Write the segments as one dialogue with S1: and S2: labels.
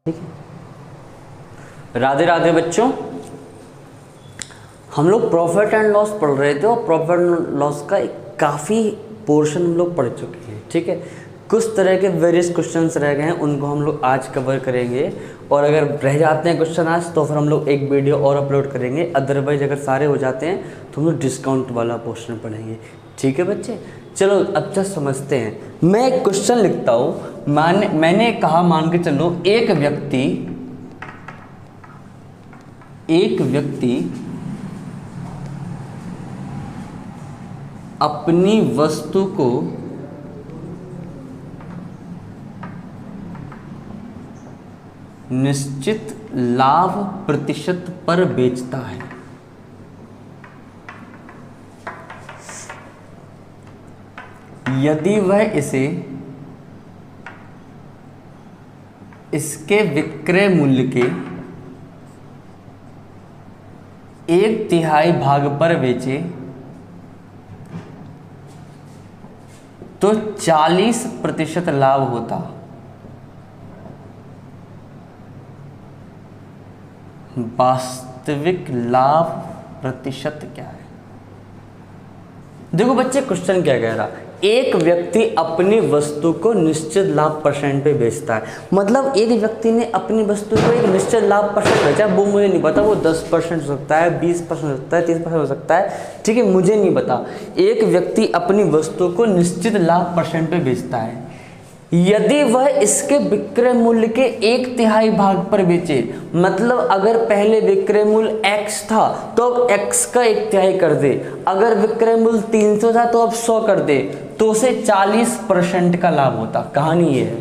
S1: ठीक है। राधे राधे बच्चों, हम लोग प्रॉफिट एंड लॉस पढ़ रहे थे और प्रॉफिट एंड लॉस का एक काफ़ी पोर्शन हम लोग पढ़ चुके हैं। ठीक है, कुछ तरह के वेरियस क्वेश्चंस रह गए हैं, उनको हम लोग आज कवर करेंगे। और अगर रह जाते हैं क्वेश्चन आज तो फिर हम लोग एक वीडियो और अपलोड करेंगे। अदरवाइज अगर सारे हो जाते हैं तो हम लोग डिस्काउंट वाला पोर्शन पढ़ेंगे। ठीक है बच्चे, चलो अच्छा समझते हैं। मैं एक क्वेश्चन लिखता हूँ। मैंने कहा, मान के चलो एक व्यक्ति अपनी वस्तु को निश्चित लाभ प्रतिशत पर बेचता है। यदि वह इसे इसके विक्रय मूल्य के 1/3 भाग पर बेचे तो 40% लाभ होता। वास्तविक लाभ प्रतिशत क्या है? देखो बच्चे, क्वेश्चन क्या कह रहा, एक व्यक्ति अपनी वस्तु को निश्चित लाभ परसेंट पे बेचता है। मतलब एक व्यक्ति ने अपनी वस्तु को एक निश्चित लाभ परसेंट बेचा। वो मुझे नहीं पता, वो 10% हो सकता है, 20% हो सकता है, 30% हो सकता है। ठीक है, मुझे नहीं पता। एक व्यक्ति अपनी वस्तु को निश्चित लाभ परसेंट पे बेचता है। यदि वह इसके विक्रय मूल्य के 1/3 भाग पर बेचे, मतलब अगर पहले विक्रय मूल्य x था तो अब x का 1/3 कर दे। अगर विक्रय मूल्य 300 था तो अब 100 कर दे, तो उसे 40% का लाभ होता। कहानी ये है,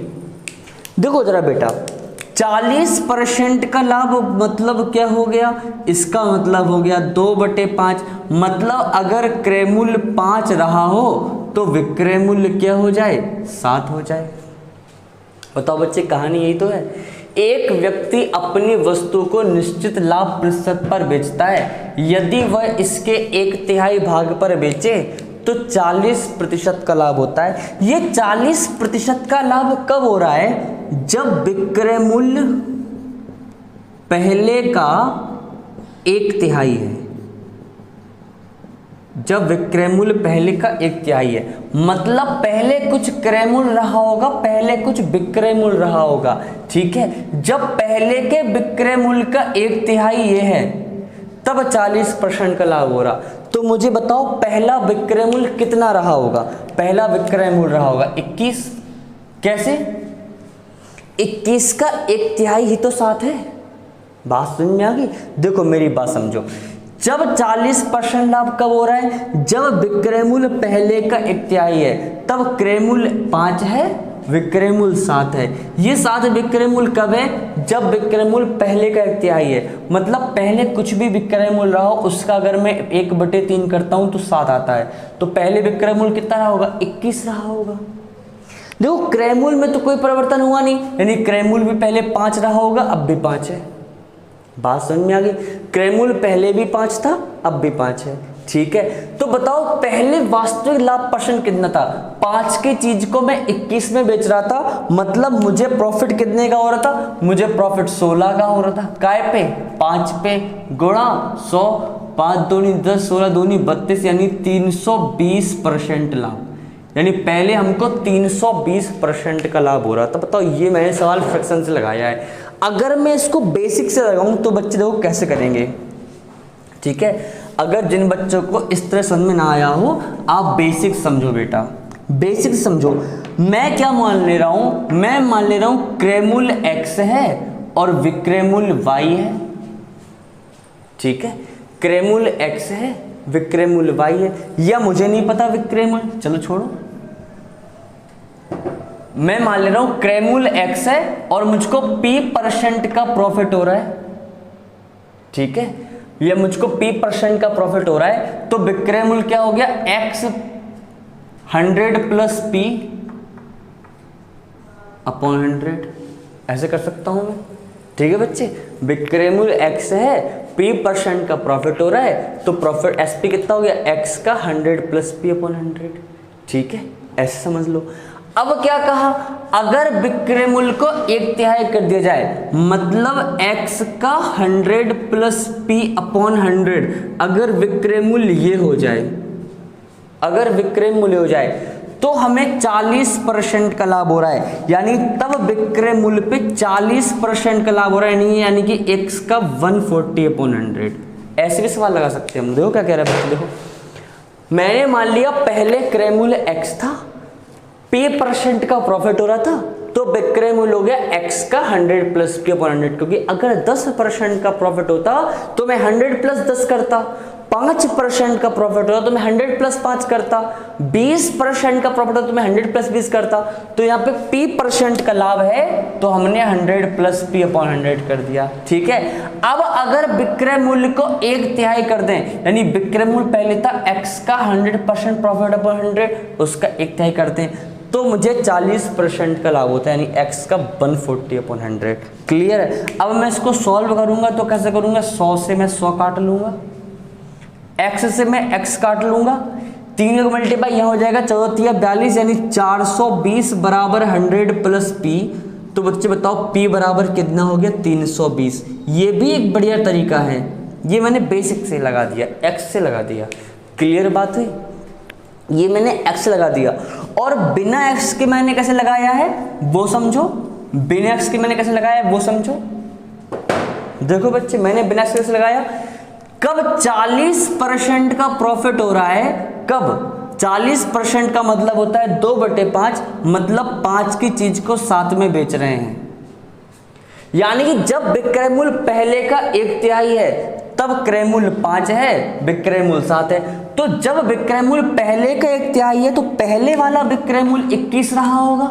S1: देखो जरा बेटा, 40% का लाभ मतलब क्या हो गया? इसका मतलब हो गया 2/5। मतलब अगर क्रय मूल्य 5 रहा हो तो विक्रय मूल्य क्या हो जाए? 7 हो जाए। बताओ बच्चे, कहानी यही तो है। एक व्यक्ति अपनी वस्तु को निश्चित लाभ प्रतिशत पर बेचता है। यदि वह इसके 1/3 भाग पर बेचे तो 40% का लाभ होता है। ये 40% का लाभ कब हो रहा है? जब विक्रय मूल्य पहले का 1/3 है। जब विक्रय मूल्य पहले का 1/3 है, मतलब पहले कुछ क्रय मूल्य रहा होगा, पहले कुछ विक्रय मूल्य रहा होगा। ठीक है, जब पहले के विक्रय मूल्य का 1/3 ये है तब 40% का लाभ हो रहा। तो मुझे बताओ, पहला विक्रय मूल्य कितना रहा होगा? पहला विक्रय मूल्य रहा होगा 21। कैसे? 21 का 1/3 ही तो 7 है। बात समझ में आ गई? देखो मेरी बात समझो, जब 40% लाभ कब हो रहा है? जब विक्रय मूल्य पहले का 1/3 है, तब क्रय मूल्य 5 है, विक्रय मूल्य 7 है। ये 7 विक्रय मूल्य कब है? जब विक्रय मूल्य पहले का 1/3 है। मतलब पहले कुछ भी विक्रय मूल्य रहा हो, उसका अगर मैं 1/3 करता हूं तो 7 आता है। तो पहले विक्रय मूल्य कितना रहा होगा? 21 रहा होगा। देखो, क्रय मूल्य में तो कोई परिवर्तन हुआ नहीं, यानी क्रय मूल्य भी पहले 5 रहा होगा, अब भी 5 है। बात समझ में आ गई? क्रय मूल्य पहले भी 5 था, अब भी 5 है। ठीक है, तो बताओ पहले वास्तविक लाभ परसेंट कितना था? 5 की चीज को मैं 21 में बेच रहा था, मतलब मुझे प्रॉफिट कितने का हो रहा था? मुझे प्रॉफिट 16 का हो रहा था। काय पे? 5 पे गुणा 100, 5 दूनी 10, 16 दूनी 32, यानी 320% लाभ। यानी पहले हमको 320% का लाभ हो रहा था। बताओ, ये मैंने सवाल फ्रैक्शन से लगाया है। अगर मैं इसको बेसिक से लगाऊं तो बच्चे देखो कैसे करेंगे। ठीक है, अगर जिन बच्चों को इस तरह समझ में ना आया हो, आप बेसिक समझो बेटा, बेसिक समझो। मैं क्या मान ले रहा हूं? मैं मान ले रहा हूं क्रय मूल्य x है और विक्रय मूल्य y है। ठीक है, क्रय मूल्य x है, विक्रय मूल्य y है। या मुझे नहीं पता विक्रय मूल्य, चलो छोड़ो, मैं मान ले रहा हूं क्रय मूल्य x है और मुझको p% का प्रॉफिट हो रहा है। ठीक है, ये मुझको p% का प्रॉफिट हो रहा है। तो विक्रय मूल्य क्या हो गया? x 100 plus p upon 100। ऐसे कर सकता हूं मैं। ठीक है बच्चे, विक्रय मूल्य x है, p% का प्रॉफिट हो रहा है, तो प्रॉफिट sp कितना हो गया? x का 100 प्लस p अपॉन 100। ठीक है, ऐसे समझ लो। अब क्या कहा, अगर विक्रय मूल्य को 1/3 कर दिया जाए, मतलब x का 100 प्लस p अपॉन 100, अगर विक्रय मूल्य ये हो जाए, अगर विक्रय मूल्य हो जाए तो हमें 40% का लाभ हो रहा है, यानी तब विक्रय मूल्य पे 40% का लाभ हो रहा है, यानी कि x का 140 अपॉन 100। ऐसे भी सवाल लगा सकते हैं हम। देखो क्या कह रहा है बच्चे, देखो मैंने मान लिया पहले क्रय मूल्य x था, p% का प्रॉफिट हो रहा था, तो विक्रय मूल्य हो गया x का 100 प्लस p अपॉन 100, क्योंकि अगर 10% का प्रॉफिट होता तो मैं 100 प्लस 10 करता, 5% का प्रॉफिट होता तो मैं 100 प्लस 5 करता, 20% का प्रॉफिट होता तो मैं 100 प्लस 20 करता। तो यहाँ पे p% का लाभ है तो हमने 100 प्लस p अपॉन 100 कर दिया, ठीक है। अब अगर विक्रय मूल्य को 1/3 कर दें, यानी विक्रय मूल्य पहले था x का 100% प्रॉफिट अपॉन 100, उसका 1/3 करते हैं तो मुझे 40% का लाभ होता है, यानी x का 140 अपॉन 100। क्लियर है। अब मैं इसको सॉल्व करूंगा तो कैसे करूंगा, 100 से मैं 100 काट लूंगा, x से मैं x काट लूंगा, 3 का मल्टीप्लाई यहाँ हो जाएगा 14 42, यानी 420 बराबर 100 प्लस p। तो बच्चे बताओ p बराबर कितना हो गया, 320। ये भी एक बढ़िया तरीका है, ये मैंने बेसिक से लगा दिया, x से लगा दिया। क्लियर बात है, ये मैंने x लगा दिया। और बिना x के मैंने कैसे लगाया है वो समझो, बिना x के मैंने कैसे लगाया है वो समझो। देखो बच्चे, मैंने बिना x कैसे लगाया, कब 40% का प्रॉफिट हो रहा है, कब 40% का मतलब होता है 2/5, मतलब 5 की चीज को 7 में बेच रहे हैं, यानी कि जब विक्रय मूल्य पहले का 1/3 है तब क्रय मूल्य 5 है, विक्रय मूल्य 7 है। तो जब विक्रय मूल्य पहले का 1/3 है तो पहले वाला विक्रय मूल्य 21 रहा होगा,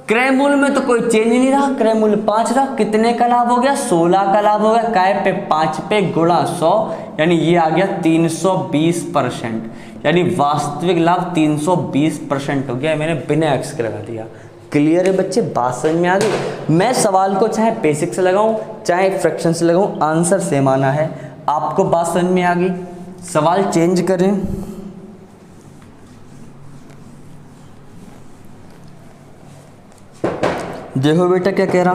S1: क्रय मूल्य में तो कोई चेंज नहीं रहा, क्रय मूल्य 5 रहा। कितने का लाभ हो गया, 16 का लाभ हो गया, काय पे 5 पे गुणा 100, यानी ये आ गया 320%, यानी वास्तविक लाभ 320% हो गया। मैंने बिना x के लगा दिया। क्लियर है बच्चे, बात समझ में आ गई। मैं सवाल को चाहे बेसिक से लगाऊं चाहे फ्रैक्शन से लगाऊं, आंसर सेम आना है। आपको बात समझ में आ गई, सवाल चेंज करें। देखो बेटा क्या कह रहा,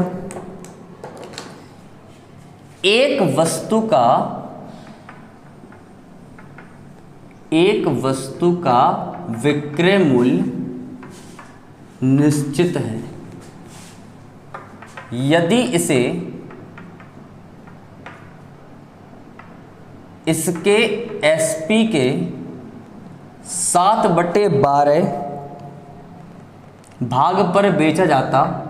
S1: एक वस्तु का विक्रय मूल्य निश्चित है यदि इसे इसके एसपी के 7/12 भाग पर बेचा जाता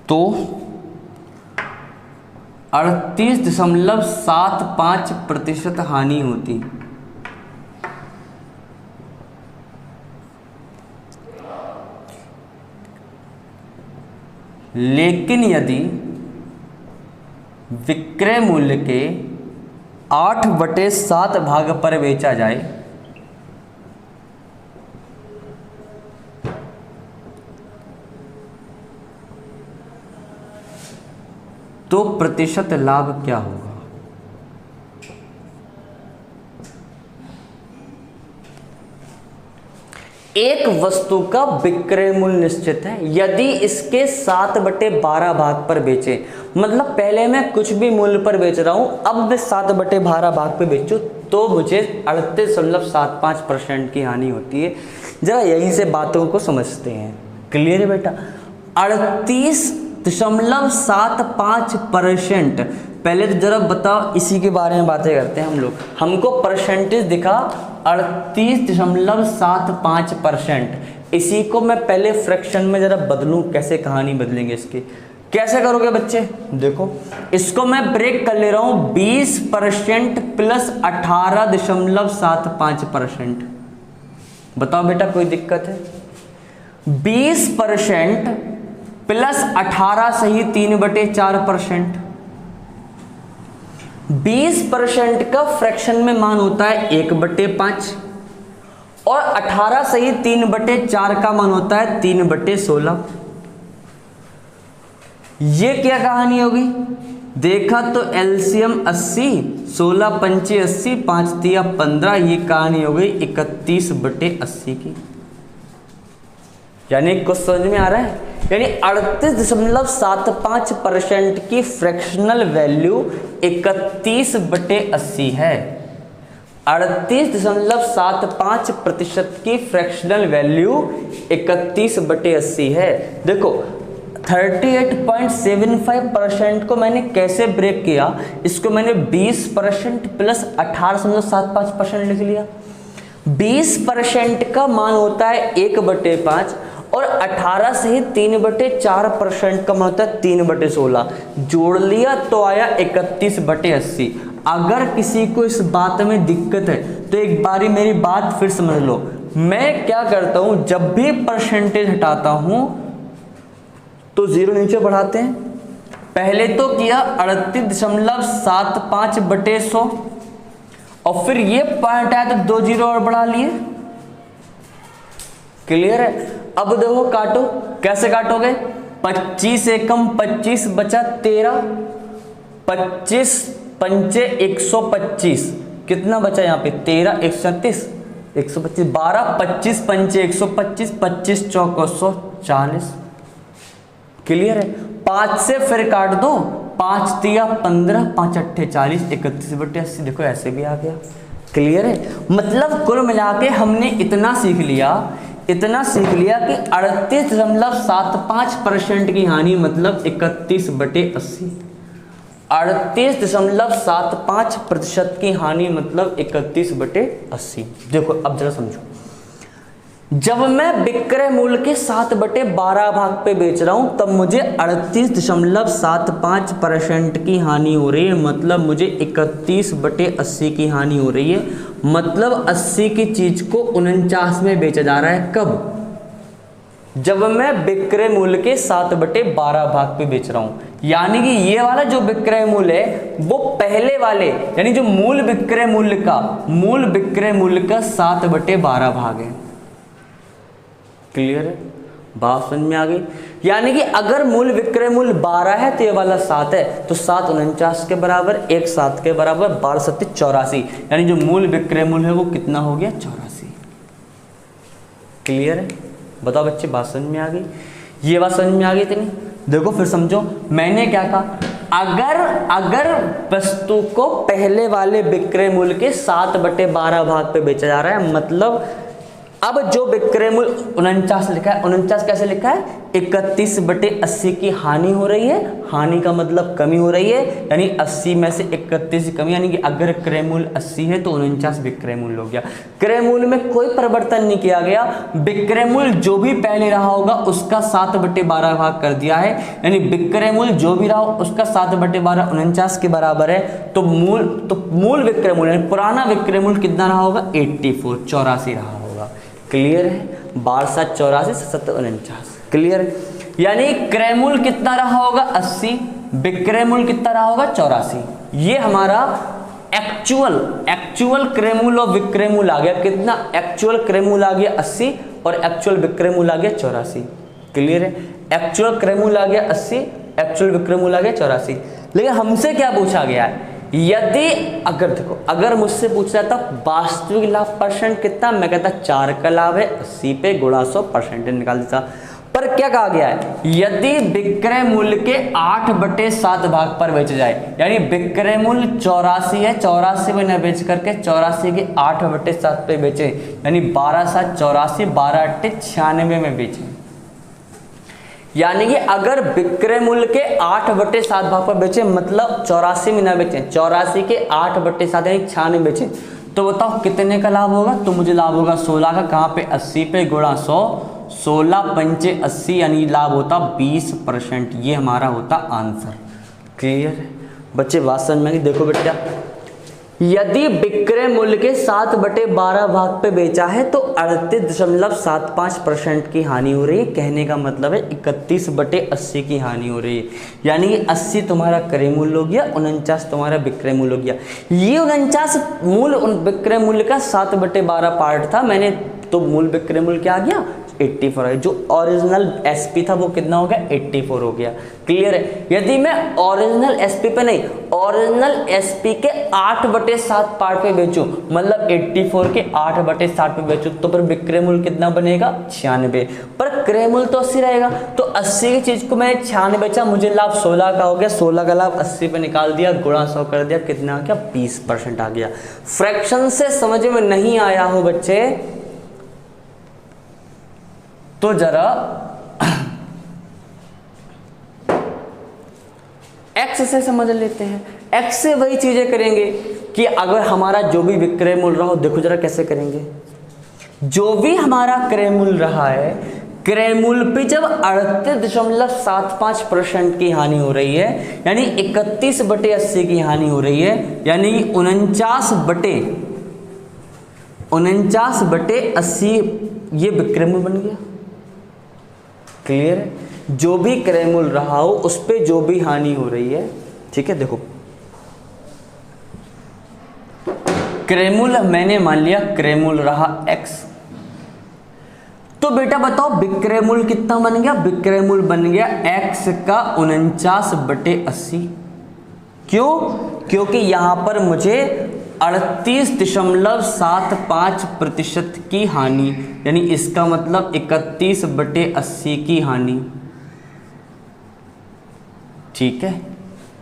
S1: तो 38.75% हानि होती। लेकिन यदि विक्रय मूल्य के 8/7 भाग पर बेचा जाए तो प्रतिशत लाभ क्या होगा। एक वस्तु का विक्रय मूल्य निश्चित है यदि इसके 7/12 भाग पर बेचे, मतलब पहले मैं कुछ भी मूल्य पर बेच रहा हूं, अब मैं 7/12 भाग पे बेचूं तो मुझे 38.75% की हानि होती है। जरा यहीं से बातों को समझते हैं। क्लियर है बेटा, 38.75%। पहले तो जरा बताओ, इसी के बारे में बातें करते हैं हम लोग। हमको परसेंटेज दिखा 38.75%, इसी को मैं पहले फ्रैक्शन में जरा बदलूं, कैसे कहानी बदलेंगे इसकी, कैसे करोगे बच्चे। देखो इसको मैं ब्रेक कर ले रहा हूं, 20% प्लस 18.75%। बताओ बेटा कोई दिक्कत है। 20% प्लस 18 सही 3/4%। 20% का फ्रैक्शन में मान होता है 1/5 और 18 सही 3/4 का मान होता है 3/16। ये क्या कहानी होगी, देखा तो एलसीएम 80, 16 पंचे 80, 5 तिया 15, ये कहानी हो गई 31/80 की। यानी कुछ समझ में आ रहा है? यानी 38.75% की फ्रैक्शनल वैल्यू 31/80 है। 38.75% की फ्रैक्शनल वैल्यू 31/80 है। देखो 38.75% को मैंने कैसे ब्रेक किया, इसको मैंने 20% प्लस 18.75% लिख लिया। 20% का मान होता है 1/5 और 18 से ही 3/4% का मान होता है 3/16। जोड़ लिया तो आया 31/80। अगर किसी को इस बात में दिक्कत है तो एक बारी मेरी बात फिर समझ लो। मैं क्या करता हूं, जब भी परसेंटेज हटाता हूं तो जीरो नीचे बढ़ाते हैं। पहले तो किया 38.75/100 और फिर ये पॉइंट आया तो 2 जीरो और बढ़ा लिए। क्लियर है? अब देखो काटो, कैसे काटोगे? 25 एकम 25 बचा 13, 25 पंचे 125, कितना बचा यहाँ पे? 13, 136, 125, 12, 25 पंचे 125, 25 चौको 140। क्लियर है? 5 से फिर काट दो, 5 तिया 15, 5 अट्ठे 40, 31/80। देखो ऐसे भी आ गया। क्लियर है? मतलब कुल मिला के हमने इतना सीख लिया कि 38.75% की हानि मतलब 31/80। 38.75% की हानि मतलब 31/80। देखो अब जरा समझो, जब मैं विक्रय मूल्य के 7/12 भाग पे बेच रहा हूं तब मुझे 38.75% की हानि हो रही है, मतलब मुझे 31/80 की हानि हो रही है। मतलब 80 की चीज को 49 में बेचा जा रहा है। कब? जब मैं विक्रय मूल्य के 7/12 भाग पे बेच रहा हूं। यानी कि ये वाला जो विक्रय मूल्य है वो पहले वाले यानी जो मूल विक्रय मूल्य का 7/12 भाग है। क्लियर है? बात समझ में आ गई? यानी कि अगर मूल विक्रय मूल्य 12 है तो ये वाला 7 है, तो 7 49 के बराबर, 1 7 के बराबर, 12 7 84। यानी जो मूल विक्रय मूल्य है वो कितना हो गया? 84। क्लियर है? बताओ बच्चे, बात समझ में आ गई? ये बात समझ में आ गई? इतनी देखो फिर समझो मैंने क्या कहा। अगर वस्तु को पहले वाले विक्रय मूल्य के 7/12 भाग पे बेचा जा रहा है, मतलब अब जो विक्रय मूल्य 49 लिखा है, 49 कैसे लिखा है? 31/80 की हानि हो रही है। हानि का मतलब कमी हो रही है, यानी 80 में से 31 कमी, यानी कि अगर क्रय मूल्य 80 है तो 49 विक्रय मूल्य हो गया। क्रय मूल्य में कोई परिवर्तन नहीं किया गया। विक्रय मूल्य जो भी पहले रहा होगा उसका 7/12 भाग कर दिया है, यानी विक्रय मूल्य जो भी रहा हो उसका 7/12 49 के बराबर है। तो मूल विक्रय मूल्य पुराना विक्रय मूल्य कितना रहा होगा? 84 84 रहा होगा। क्लियर है? 12 7 84 7 49। क्लियर है? यानी क्रय मूल्य कितना रहा होगा? 80, विक्रय मूल्य कितना रहा होगा? 84। ये हमारा एक्चुअल क्रय मूल्य और विक्रय मूल्य आ गया। कितना? एक्चुअल क्रय मूल्य आ गया 80 और एक्चुअल विक्रय मूल्य आ गया 84। क्लियर है? एक्चुअल क्रय मूल्य आ गया 80, एक्चुअल विक्रय मूल्य आ गया 84। लेकिन हमसे क्या पूछा गया है? यदि अगर मुझसे पूछा जाता वास्तविक लाभ परसेंट कितना, मैं कहता 4 का लाभ है, 80 पे गुणा 100 परसेंटेज निकाल देता। पर क्या कहा गया है? यदि विक्रय मूल्य के 8/7 भाग पर बेचा जाए, यानी विक्रय मूल्य 84 है, 84 में न बेच करके 84 के 8/7 पे बेचे, यानी 12 7 84, 12 8 96 में बेचे। यानी कि अगर विक्रय मूल्य के 8/7 भाग पर बेचे, मतलब 84 में ना बेचे, 84 के 8/7 यानी 96 बेचे, तो बताओ कितने का लाभ होगा? तो मुझे लाभ होगा 16 का। कहाँ पे? 80 पे गुणा 100, 16 पंचे 80, यानी लाभ होता 20%। ये हमारा होता आंसर। क्लियर है बच्चे? बात समझ में आई? देखो बेटा, यदि विक्रय मूल्य के 7/12 भाग पे बेचा है तो 38.75% की हानि हो रही है। कहने का मतलब है 31/80 की हानि हो रही है। यानी कि 80 तुम्हारा क्रय मूल्य हो गया, 49 तुम्हारा विक्रय मूल्य हो गया। ये 49 मूल विक्रय मूल्य का 7/12 पार्ट था। मैंने तो मूल विक्रय मूल्य क्या आ गया? 84 है। जो ओरिजिनल एसपी था वो कितना हो गया 84 हो गया। क्लियर है। यदि मैं ओरिजिनल एसपी पे नहीं, ओरिजिनल एसपी के 8/7 पार्ट पे बेचूं, मतलब 84 के 8/7 पे बेचूं, तो फिर विक्रय मूल्य कितना बनेगा 96। पर क्रय मूल्य तो 80 रहेगा। तो 80 की चीज को मैंने 96 बेचा, मुझे लाभ 16 का हो गया। 16 का लाभ 80 पे निकाल दिया, गुणा 100 कर दिया, कितना आ गया 20% आ गया। फ्रैक्शन से समझ में नहीं आया हो बच्चे तो जरा एक्स से समझ लेते हैं। एक्स से वही चीजें करेंगे कि अगर हमारा जो भी विक्रय मूल्य रहा हो, देखो जरा कैसे करेंगे। जो भी हमारा क्रय मूल्य रहा है, क्रय मूल्य पे जब 38.75% की हानि हो रही है, यानी 31/80 की हानि हो रही है, यानी 49/80 ये विक्रय मूल्य बन गया। क्लियर है। जो भी क्रय मूल्य रहा हो उस पे जो भी हानि हो रही है, ठीक है। देखो क्रय मूल्य मैंने मान लिया, क्रय मूल्य रहा x, तो बेटा बताओ विक्रय मूल्य कितना बन गया। विक्रय मूल्य बन गया x का 49/80। क्यों? क्योंकि यहां पर मुझे 38.75% की हानि, यानी इसका मतलब 31/80 की हानि, ठीक है।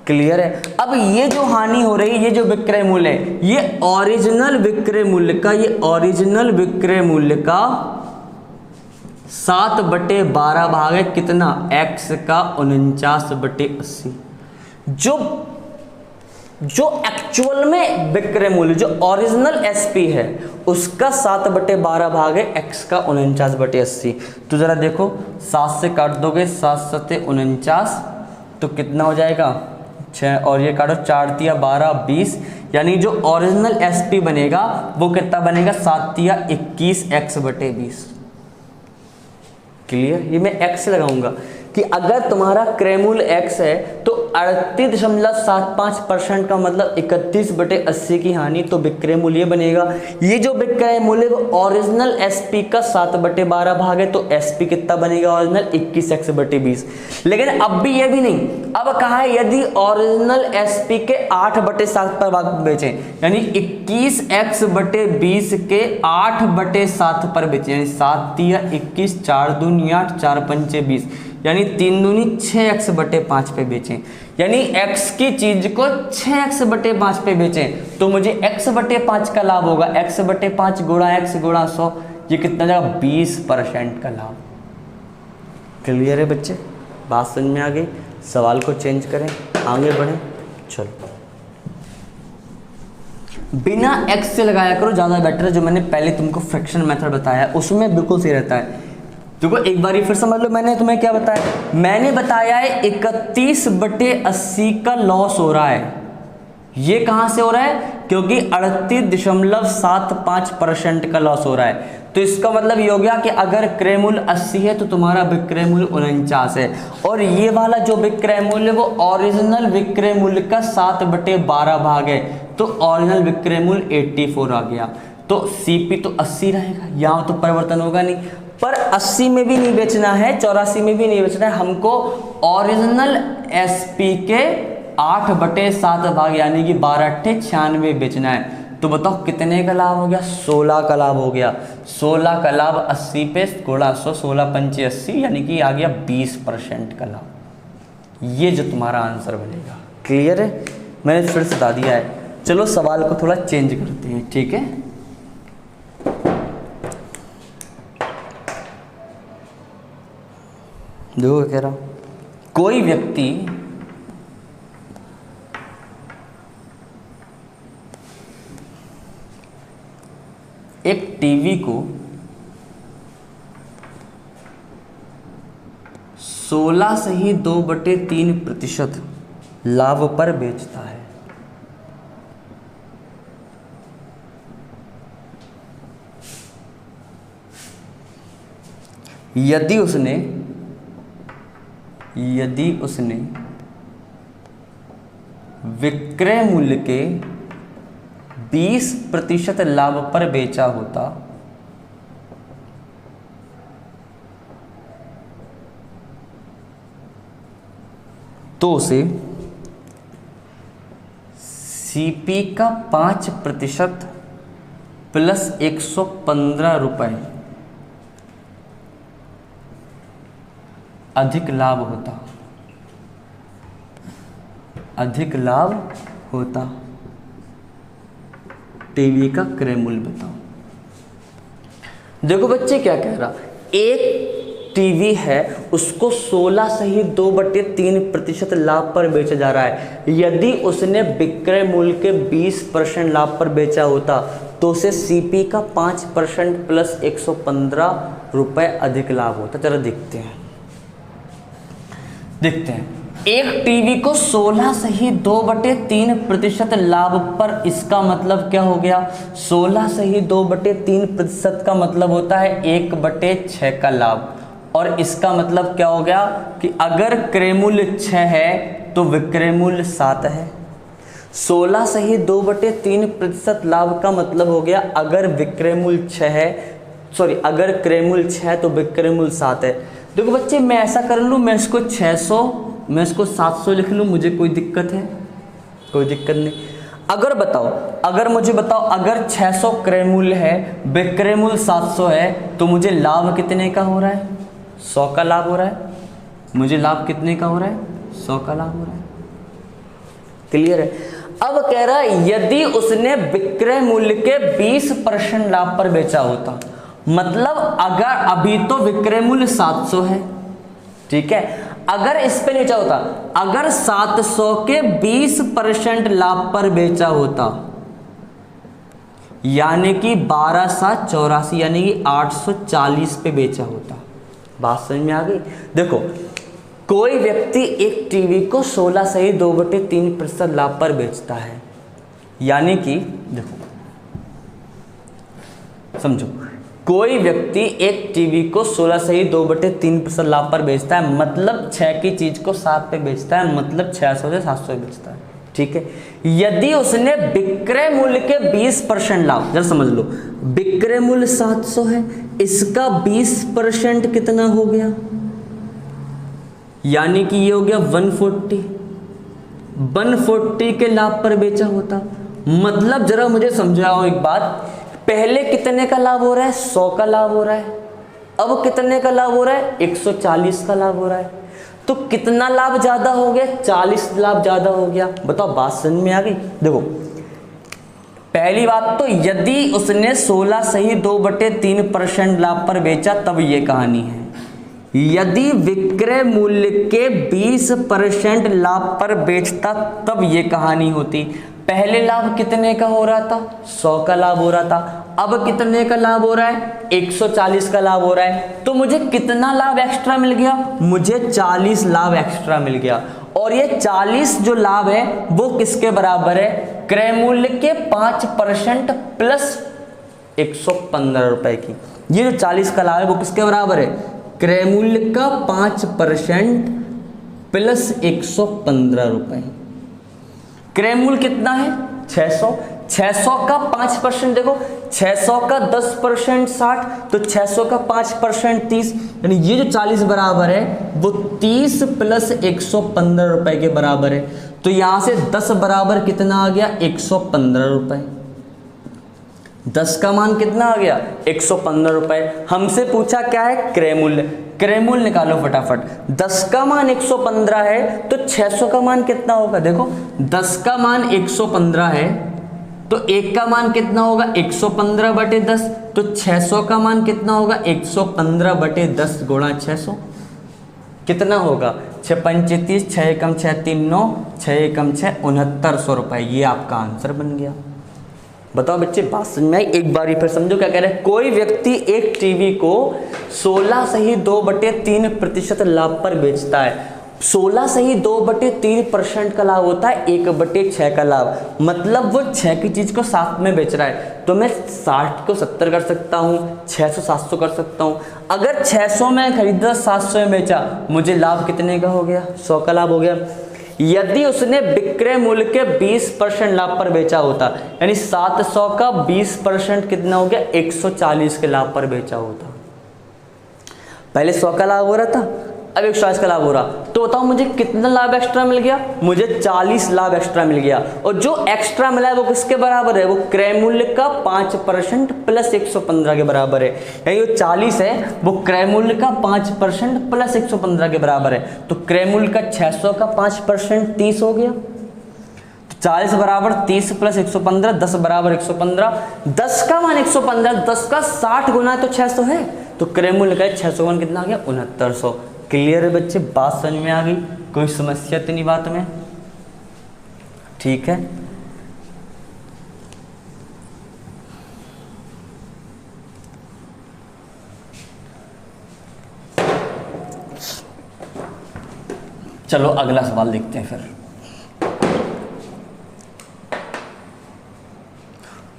S1: क्लियर है। अब ये जो हानि हो रही है, ये जो विक्रय मूल्य है, ये ओरिजिनल विक्रय मूल्य का, ये ओरिजिनल विक्रय मूल्य का 7/12 भाग है कितना, x का 49/80। जो एक्चुअल में विक्रय मूल्य, जो ओरिजिनल एसपी है, उसका 7/12 भाग है x का 49/80। तो जरा देखो 7 से काट दोगे, 7 7 49, तो कितना हो जाएगा 6, और ये काटो 4 तिया 12 20, यानी जो ओरिजिनल एसपी बनेगा वो कितना बनेगा 7 तिया 21 x/20। क्लियर। ये मैं x लगाऊंगा कि अगर तुम्हारा क्रय मूल्य x है तो 38.75% का मतलब 31/80 की हानि, तो विक्रय मूल्य ये बनेगा। ये जो विक्रय मूल्य वो ओरिजिनल एसपी का 7/12 भाग है, तो एसपी कितना बनेगा ओरिजिनल 21 x/20। लेकिन अब भी ये भी नहीं, अब कहा है यदि ओरिजिनल एसपी के 8/7 पर भाग बेचें, यानी 21 x/20 के 8/7 पर बेचें, यानी 7 तिया 21, 4 दूनी 8, 4 पंचे 20, यानी 3 दूनी 6 x/5 पे बेचें, यानी x की चीज को 6 x/5 पे बेचें, तो मुझे x/5 का लाभ होगा। x/5 गुणा x गुणा 100, ये कितना जाएगा 20% का लाभ। क्लियर है बच्चे, बात समझ में आ गई। सवाल को चेंज करें, आगे बढ़ें। चलो बिना x से लगाया करो, ज़्यादा बेटर है। जो मैंने पहले तुमको फ्रैक्शन मेथड बताया उसमें बिल्कुल सही रहता है। देखो एक बार फिर समझ लो, मैंने तुम्हें क्या बताया, मैंने बताया है 31/80 का लॉस हो रहा है। ये कहां से हो रहा है? क्योंकि 38.75% का लॉस हो रहा है। तो इसका मतलब ये हो गया कि अगर क्रय मूल्य 80 है तो तुम्हारा विक्रय मूल्य 49 है, और ये वाला जो विक्रय मूल्य वो ओरिजिनल विक्रय मूल्य का 7/12 भाग है, तो ओरिजिनल विक्रय मूल्य 84 आ गया। तो सीपी तो 80 रहेगा, यहाँ तो परिवर्तन होगा नहीं। पर 80 में भी नहीं बेचना है, 84 में भी नहीं बेचना है, हमको ओरिजिनल एसपी के 8/7 भाग यानी कि 12/96 बेचना है। तो बताओ कितने का लाभ हो गया? 16 का लाभ हो गया। 16 का लाभ 80 पे गुणा 100, 16 पंचे 80, यानी कि आ गया 20% का लाभ। ये जो तुम्हारा आंसर बनेगा। क्लियर है? मैंने फिर से बता दिया है। चलो सवाल को थोड़ा चेंज करते हैं, ठीक है। देखो क्या कह रहा हूं, कोई व्यक्ति एक टीवी को 16 से ही 2/3% लाभ पर बेचता है। यदि उसने विक्रय मूल्य के 20% लाभ पर बेचा होता तो उसे सीपी का 5% प्लस 115 रुपये अधिक लाभ होता। टीवी का क्रय मूल्य बताओ। देखो बच्चे क्या कह रहा, एक टीवी है उसको 16 से ही 2/3% लाभ पर बेचा जा रहा है। यदि उसने विक्रय मूल्य के 20% लाभ पर बेचा होता तो उसे सीपी का 5% प्लस 115 रुपये अधिक लाभ होता। चलो देखते हैं एक टीवी को 16 से ही 2/3% लाभ पर, इसका मतलब क्या हो गया, 16 से ही 2/3% का मतलब होता है 1/6 का लाभ। और इसका मतलब क्या हो गया कि अगर क्रय मूल्य 6 है तो विक्रय मूल्य 7 है। 16 से ही 2/3% लाभ का मतलब हो गया अगर विक्रय मूल्य 6 है, अगर क्रय मूल्य 6 है तो विक्रय मूल्य 7 है। देखो बच्चे मैं ऐसा कर लूँ, मैं इसको 700 लिख लूँ, मुझे कोई दिक्कत है? कोई दिक्कत नहीं। अगर मुझे बताओ अगर 600 क्रय मूल्य है, विक्रय मूल्य 700 है, तो मुझे लाभ कितने का हो रहा है? 100 का लाभ हो रहा है। मुझे लाभ कितने का हो रहा है? 100 का लाभ हो रहा है। क्लियर है? अब कह रहा है यदि उसने विक्रय मूल्य के 20% लाभ पर बेचा होता, मतलब अगर अभी तो विक्रय मूल्य 700 है, ठीक है, अगर इस पे बेचा होता, अगर 700 के 20% लाभ पर बेचा होता, यानी कि 1284 यानी कि 840 पे बेचा होता। बात समझ में आ गई? देखो कोई व्यक्ति एक टीवी को 16 से ही 2/3% लाभ पर बेचता है, यानी कि देखो समझो, कोई व्यक्ति एक टीवी को 16 से ही 2/3% लाभ पर बेचता है, मतलब 6 की चीज को 7 पे बेचता है, मतलब 600 से 700 बेचता है। ठीक है, यदि उसने विक्रय मूल्य के 20% लाभ, जरा समझ लो, विक्रय मूल्य 700 है, इसका 20% कितना हो गया, यानी कि ये हो गया 140 के लाभ पर बेचा होता। मतलब जरा मुझे समझाओ एक बात, पहले कितने का लाभ हो रहा है? 100 का लाभ हो रहा है। अब कितने का लाभ हो रहा है? 140 का लाभ हो रहा है। तो कितना लाभ ज्यादा हो गया? 40 लाभ ज्यादा हो गया। बताओ बात समझ में आ गई? देखो पहली बात तो यदि उसने 16 से ही 2/3% लाभ पर बेचा तब ये कहानी है। यदि विक्रय मूल्य के 20% लाभ पर बेचता तब ये कहानी होती। पहले लाभ कितने का हो रहा था? 100 का लाभ हो रहा था। अब कितने का लाभ हो रहा है? 140 का लाभ हो रहा है। तो मुझे कितना लाभ एक्स्ट्रा मिल गया? मुझे 40 लाभ एक्स्ट्रा मिल गया। और ये 40 जो लाभ है वो किसके बराबर है? क्रय मूल्य के 5% प्लस 115 रुपए की। ये जो 40 का लाभ है वो किसके बराबर है? क्रय मूल्य का 5% प्लस 115 रुपए। क्रय मूल्य कितना है? 600। 600 का 5% देखो, 600 का 10% 60, तो 600 का 5% 30, यानी ये जो 40 बराबर है वो 30 प्लस 115 रुपए के बराबर है। तो यहां से 10 बराबर कितना आ गया? 115 रुपए। 10 का मान कितना आ गया? 115 रुपए। हमसे पूछा क्या है? क्रय मूल्य। क्रय मूल्य निकालो फटाफट। 10 का मान 115 है तो 600 का मान कितना होगा? देखो 10 का मान 115 है तो 1 का मान कितना होगा? 115/10। तो 600 का मान कितना होगा? 115/10 गुणा 600 कितना होगा? 6 पंचे 30, 6 एकम 6 3 9, 6 एकम 6 6900 रुपए। ये आपका आंसर बन गया। बताओ बच्चे बात समझ में आई? एक बार फिर समझो क्या कह रहे हैं। कोई व्यक्ति एक टीवी को 16 से ही 2/3% लाभ पर बेचता है। 16 से ही 2/3% का लाभ होता है 1/6 का लाभ। मतलब वो 6 की चीज को 7 में बेच रहा है। तो मैं 60 को 70 कर सकता हूँ, 600 700 कर सकता हूँ। अगर 600 में खरीदा 700 में बेचा, मुझे लाभ कितने का हो गया? 100 का लाभ हो गया। यदि उसने विक्रय मूल्य के 20% लाभ पर बेचा होता, यानी 700 का 20% कितना हो गया? 140 के लाभ पर बेचा होता। पहले 100 का लाभ हो रहा था, अब 140 का लाभ हो रहा, तो बताओ मुझे कितना लाभ एक्स्ट्रा मिल गया, मुझे 40 लाभ एक्स्ट्रा मिल गया। और जो एक्स्ट्रा मिला है वो किसके बराबर है, वो क्रय मूल्य का 5% प्लस 115 के बराबर है। यानी जो 40 है वो क्रय मूल्य का 5% प्लस 115 के बराबर है। तो क्रय मूल्य का 600 का 5% 30 हो गया। 40 बराबर 30 प्लस 115, 10 बराबर 115, 10 का मान 115, 10 का 60 गुना तो 600 है, तो क्रय मूल्य का 600 मान कितना आ गया, 6900। क्लियर है बच्चे, बात समझ में आ गई, कोई समस्या तो नहीं बात में, ठीक है। चलो अगला सवाल देखते हैं फिर।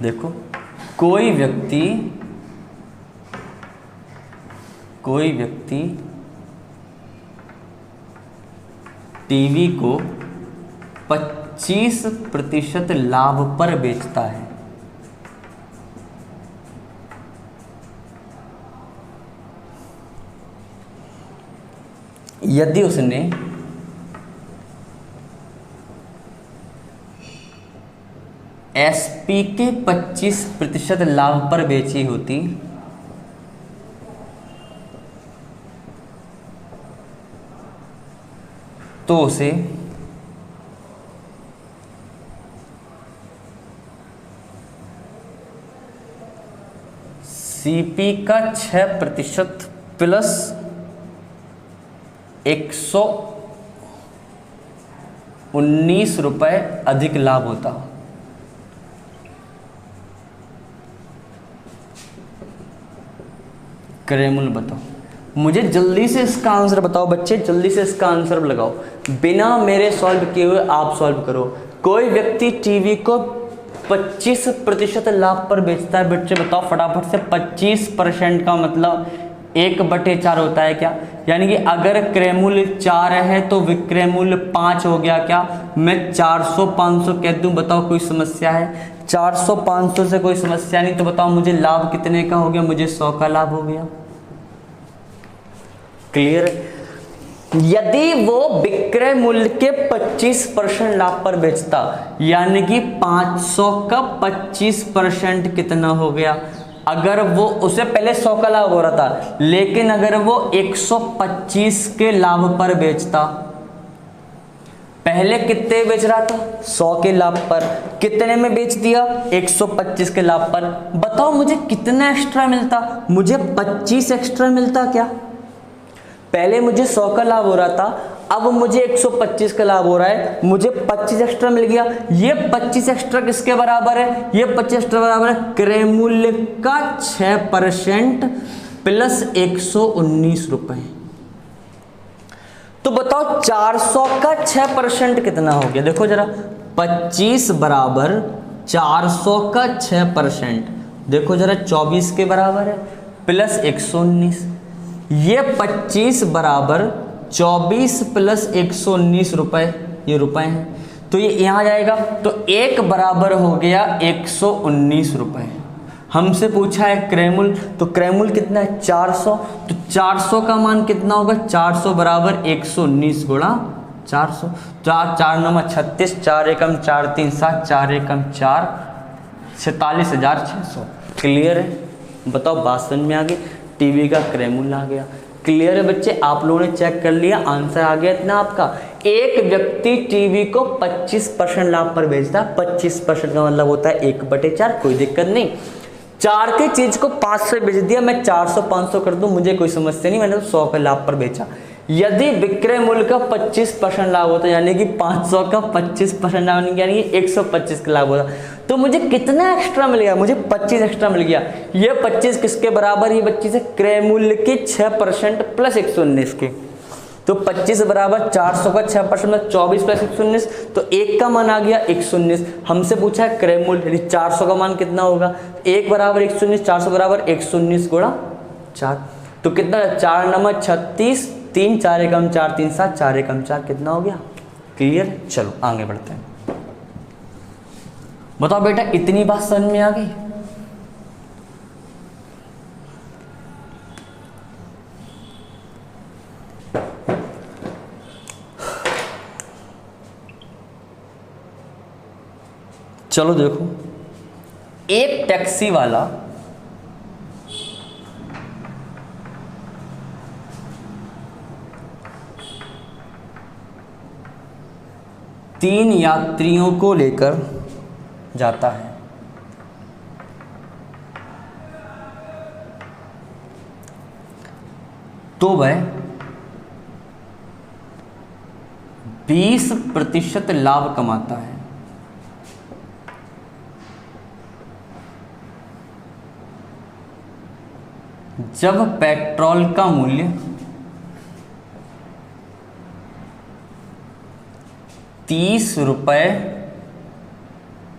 S1: देखो, कोई व्यक्ति टीवी को 25% लाभ पर बेचता है। यदि उसने एसपी के 25% लाभ पर बेची होती तो उसे सीपी का 6% प्लस 119 रुपए अधिक लाभ होता। क्रय मूल्य बताओ, मुझे जल्दी से इसका आंसर बताओ बच्चे, जल्दी से इसका आंसर लगाओ, बिना मेरे सॉल्व किए हुए आप सॉल्व करो। कोई व्यक्ति टीवी को 25% लाभ पर बेचता है। बच्चे बताओ फटाफट से, 25% का मतलब 1/4 होता है क्या? यानी कि अगर क्रय मूल्य 4 है तो विक्रय मूल्य 5 हो गया क्या? मैं 400 500 कह दूं, बताओ कोई समस्या है? 400 500 से कोई समस्या नहीं, तो बताओ मुझे लाभ कितने का हो गया? मुझे 100 का लाभ हो गया। क्लियर? यदि वो विक्रय मूल्य के 25% लाभ पर बेचता, यानी कि 500 का 25% कितना हो गया? अगर वो उसे पहले 100 का लाभ हो रहा था, लेकिन अगर वो 125 के लाभ पर बेचता, पहले कितने बेच रहा था? 100 के लाभ पर, कितने में बेच दिया? 125 के लाभ पर। बताओ मुझे कितना एक्स्ट्रा मिलता? मुझे 25 एक्स्ट्रा मिलता क्या? पहले मुझे 100 का लाभ हो रहा था, अब मुझे 125 का लाभ हो रहा है, मुझे 25 एक्स्ट्रा मिल गया। ये 25 एक्स्ट्रा किसके बराबर है? ये 25 एक्स्ट्रा बराबर है क्रय मूल्य का 6% प्लस 119 रुपए। तो बताओ 400 का 6% कितना हो गया? देखो जरा, 25 बराबर 400 का 6%, देखो जरा 24 के बराबर है प्लस 119। ये 25 बराबर 24 प्लस 119 रुपए, ये रुपए हैं, तो ये यहाँ जाएगा, तो 1 बराबर हो गया 119 रुपए। हमसे पूछा है क्रय मूल्य, तो क्रय मूल्य कितना है? 400, तो 400 का मान कितना होगा? 400 बराबर 119 गुणा 400, 4 9 36, 4 एकम 4 3 7, 4 एकम 4, 46,600। क्लियर है? बताओ बात समझ में आ गई? टीवी का क्रय मूल्य आ गया। क्लियर है बच्चे? आप लोगों ने चेक कर लिया, आंसर आ गया इतना आपका। एक व्यक्ति टीवी को 25% लाभ पर बेचता है, 25% का मतलब होता है 1/4, कोई दिक्कत नहीं। 4 की चीज को 5 से बेच दिया, मैं 400 500 कर दूं, मुझे कोई समस्या नहीं, मैंने तो 100 के लाभ पर बेचा। यदि विक्रय मूल्य का 25% लाभ होता, यानी कि 500 का 25% लाभ, यानी कि 125 का लाभ होता, तो मुझे कितना एक्स्ट्रा मिल गया? मुझे 25 एक्स्ट्रा मिल गया। ये 25 किसके बराबर? ये 25 है क्रय मूल्य के 6% प्लस 119 के। तो 25 बराबर 400 का 6% में 24 प्लस 119, तो 1 का मान आ गया 119। हमसे पूछा है क्रय मूल्य, यानी 400 का मान कितना होगा? 1 बराबर 119, 400 बराबर 119 गुणा 4, तो कितना? 4 9 36, 3 4 एकम 4 3 7, 4 एकम 4, कितना हो गया? क्लियर? चलो आगे बढ़ते हैं। बताओ बेटा, इतनी बात समझ में आ गई? चलो देखो, एक टैक्सी वाला तीन यात्रियों को लेकर जाता है। तो वह 20% लाभ कमाता है। जब पेट्रोल का मूल्य 30 रुपये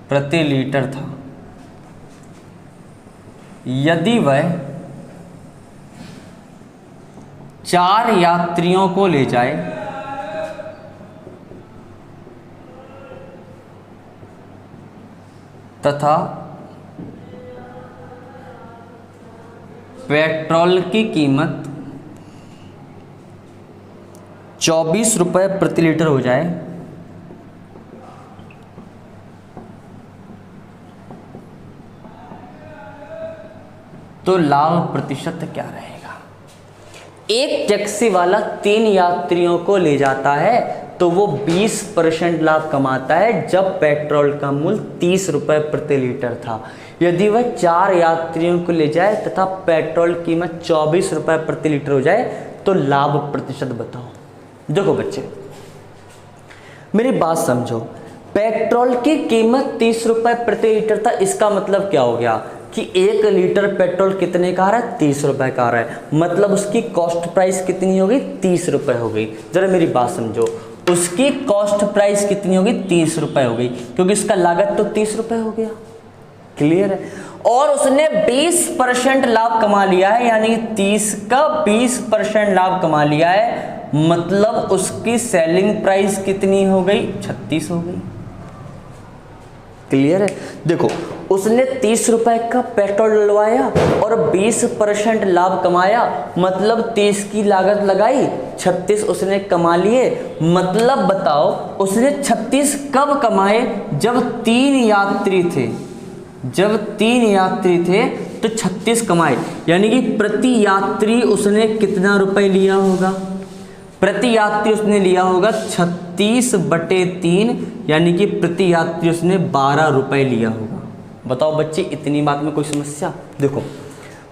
S1: प्रति लीटर था। यदि वह 4 यात्रियों को ले जाए तथा पेट्रोल की कीमत 24 रुपये प्रति लीटर हो जाए तो लाभ प्रतिशत क्या रहेगा? एक टैक्सी वाला 3 यात्रियों को ले जाता है तो वो 20% लाभ कमाता है जब पेट्रोल का मूल्य 30 रुपये प्रति लीटर था। यदि वह 4 यात्रियों को ले जाए तथा पेट्रोल की कीमत 24 रुपये प्रति लीटर हो जाए तो लाभ प्रतिशत बताओ। देखो बच्चे, मेरी बात समझो, पेट्रोल की कीमत 30 रुपये प्रति लीटर था, इसका मतलब क्या हो गया कि 1 लीटर पेट्रोल कितने का आ रहा है? 30 रुपये का आ रहा है। मतलब उसकी कॉस्ट प्राइस कितनी हो गई? 30 रुपये हो गई। जरा मेरी बात समझो, उसकी कॉस्ट प्राइस कितनी होगी? 30 रुपये हो गई, क्योंकि इसका लागत तो 30 रुपये हो गया। क्लियर है? और उसने 20% लाभ कमा लिया है, यानी 30 का 20% लाभ कमा लिया है। मतलब उसकी सेलिंग प्राइस कितनी हो गई? 36 हो गई। क्लियर है? देखो, उसने 30 रुपए का पेट्रोल डलवाया और 20% लाभ कमाया, मतलब 30 की लागत लगाई, 36 उसने कमा लिए। मतलब बताओ, उसने 36 कब कमाए? जब 3 यात्री थे। जब 3 यात्री थे तो 36 कमाए, यानी कि प्रति यात्री उसने कितना रुपए लिया होगा? प्रति यात्री उसने लिया होगा 36/3, यानी कि प्रति यात्री उसने 12 रुपए लिया होगा। बताओ बच्चे, इतनी बात में कोई समस्या? देखो,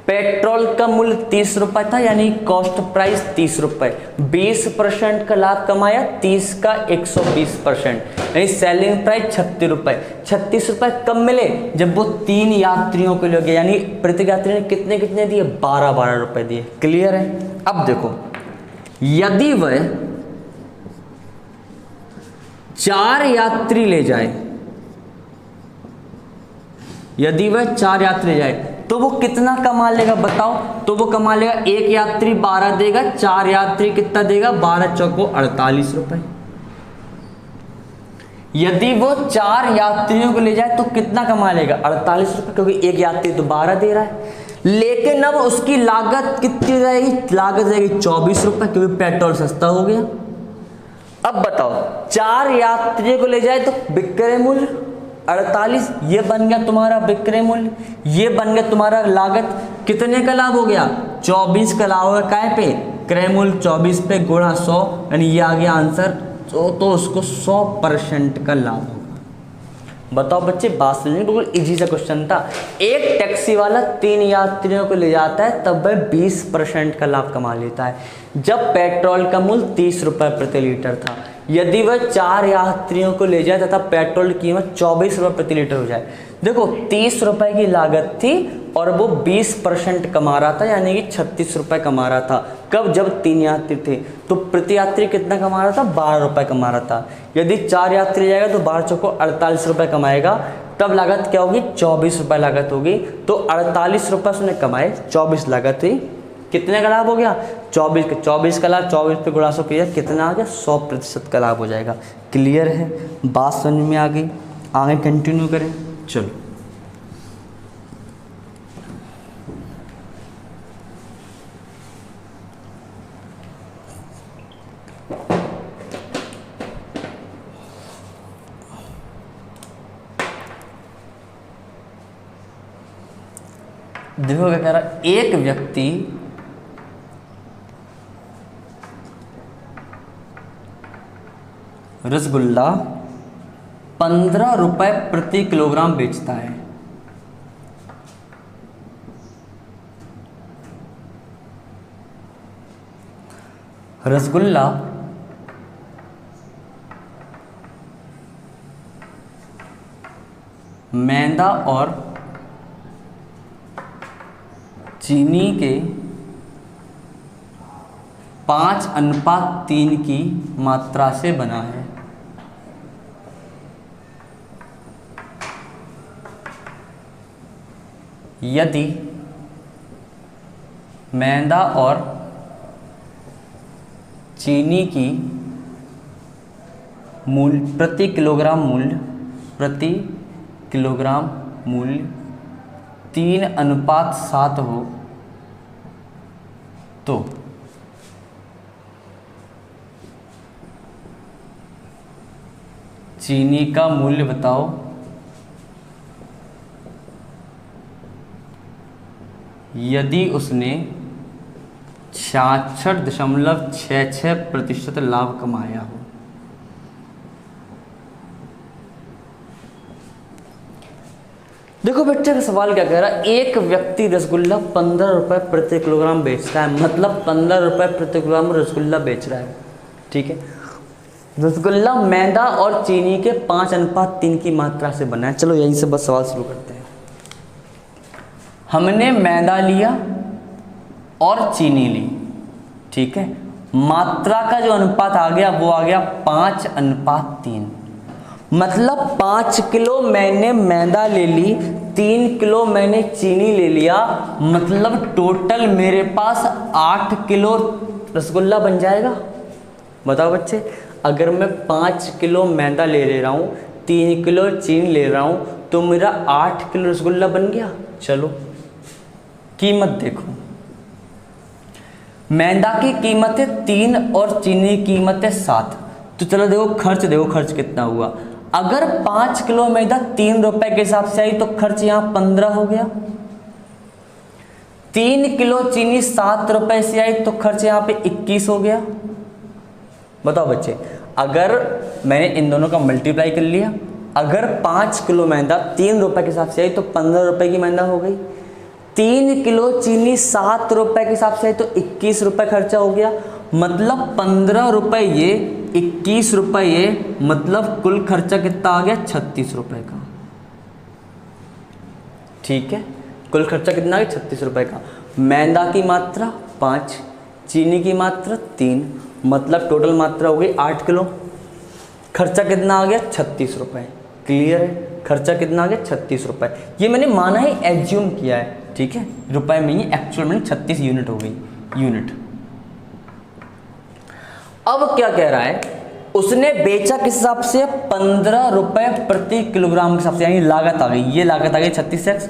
S1: पेट्रोल का मूल्य 30 रुपए था, यानी कॉस्ट प्राइस 30 रुपए, 20% का लाभ कमाया, 30 का 120%, यानी सेलिंग प्राइस 36 रुपए। 36 रुपए कब मिले? जब वो 3 यात्रियों को ले गए, यानी प्रति यात्री ने कितने कितने दिए? 12 रुपए दिए। क्लियर है? अब देखो, यदि वह 4 यात्री ले जाए, यदि वह 4 यात्री ले जाए तो वो कितना कमा लेगा? बताओ। तो वो कमा लेगा, 1 यात्री 12 देगा, 4 यात्री कितना देगा? 12 चौको 48 रुपए। यदि वो 4 यात्रियों को ले जाए तो कितना कमा लेगा? 48 रुपए, क्योंकि 1 यात्री तो 12 दे रहा है। लेकिन अब उसकी लागत कितनी रहेगी? लागत रहेगी 24 रुपए, क्योंकि पेट्रोल सस्ता हो गया। अब बताओ, 4 यात्रियों को ले जाए तो विक्रय मूल्य 48, ये बन गया तुम्हारा विक्रय मूल्य, ये बन गया तुम्हारा लागत। कितने का लाभ हो गया? 24 का लाभ होगा। काय पे? क्रय मूल्य 24 पे गुणा 100, यानी ये आ गया आंसर। तो उसको 100% का लाभ होगा। बताओ बच्चे, बात समझिए, बिल्कुल इजी सा क्वेश्चन था। एक टैक्सी वाला 3 यात्रियों को ले जाता है, तब वह 20% का लाभ कमा लेता है जब पेट्रोल का मूल्य 30 रुपये प्रति लीटर था। यदि वह 4 यात्रियों को ले जाए तथा पेट्रोल की कीमत 24 रुपये प्रति लीटर हो जाए। देखो, 30 रुपये की लागत थी और वो 20% कमा रहा था, यानी कि 36 रुपये कमा रहा था। कब? जब 3 यात्री थे। तो प्रति यात्री कितना कमा रहा था? 12 रुपये कमा रहा था। यदि 4 यात्री जाएगा तो 12 चौको 48 रुपये कमाएगा, तब लागत क्या होगी? 24 रुपये लागत होगी। तो 48 रुपये उसने कमाए, 24 लागत हुई, कितने का लाभ हो गया? 24 का लाभ 24 पे गुणा 100 किया, कितना आ गया? 100% का लाभ हो जाएगा। क्लियर है? बात समझ में आ गई? आगे कंटिन्यू करें, चलो। देखो क्या कह रहा है, एक व्यक्ति रसगुल्ला 15 रुपए प्रति किलोग्राम बेचता है। रसगुल्ला मैदा और चीनी के 5:3 की मात्रा से बना है। यदि मैदा और चीनी की मूल्य प्रति किलोग्राम मूल्य 3:7 हो तो चीनी का मूल्य बताओ। यदि उसने 66.66% लाभ कमाया हो। देखो बच्चे का सवाल क्या कह रहा है, एक व्यक्ति रसगुल्ला 15 रुपए प्रति किलोग्राम बेचता है, मतलब 15 रुपए प्रति किलोग्राम रसगुल्ला बेच रहा है। ठीक है, रसगुल्ला मैदा और चीनी के 5:3 की मात्रा से बना है। चलो यहीं से बस सवाल शुरू करते हैं। हमने मैदा लिया और चीनी ली, ठीक है, मात्रा का जो अनुपात आ गया वो आ गया 5:3, मतलब 5 किलो मैंने मैदा ले ली, 3 किलो मैंने चीनी ले लिया, मतलब टोटल मेरे पास 8 किलो रसगुल्ला बन जाएगा। बताओ बच्चे, अगर मैं 5 किलो मैदा ले रहा हूँ, 3 किलो चीनी ले रहा हूँ, तो मेरा 8 किलो रसगुल्ला बन गया। चलो कीमत देखो, मैदा की कीमत है 3 और चीनी की कीमत है 7। तो चलो देखो खर्च कितना हुआ। अगर 5 किलो मैदा 3 रुपए के हिसाब से आई तो खर्च यहाँ 15 हो गया। 3 किलो चीनी 7 रुपए से आई तो खर्च यहाँ पे 21 हो गया। बताओ बच्चे, अगर मैंने इन दोनों का मल्टीप्लाई कर लिया, अगर 5 किलो मैदा 3 रुपए के हिसाब से आई तो 15 रुपए की मैदा हो गई। 3 किलो चीनी 7 रुपए के हिसाब से आई तो 21 रुपए खर्चा हो गया, मतलब 15 रुपए ये, 21 रुपए ये, मतलब कुल खर्चा कितना आ गया 36 रुपए का। ठीक है, कुल खर्चा कितना आ गया 36 रुपए का। मैदा की मात्रा 5, चीनी की मात्रा 3, मतलब टोटल मात्रा हो गई 8 किलो। खर्चा कितना आ गया 36 रुपए। क्लियर है, खर्चा कितना आ गया 36 रुपए। ये मैंने माना है, एज्यूम किया है, ठीक है, रुपए में ही, एक्चुअल में 36 यूनिट हो गई, यूनिट। अब क्या कह रहा है, उसने बेचा किस हिसाब से, 15 रुपए प्रति किलोग्राम के हिसाब से, यानी लागत आ गई, ये लागत आ गई 36x।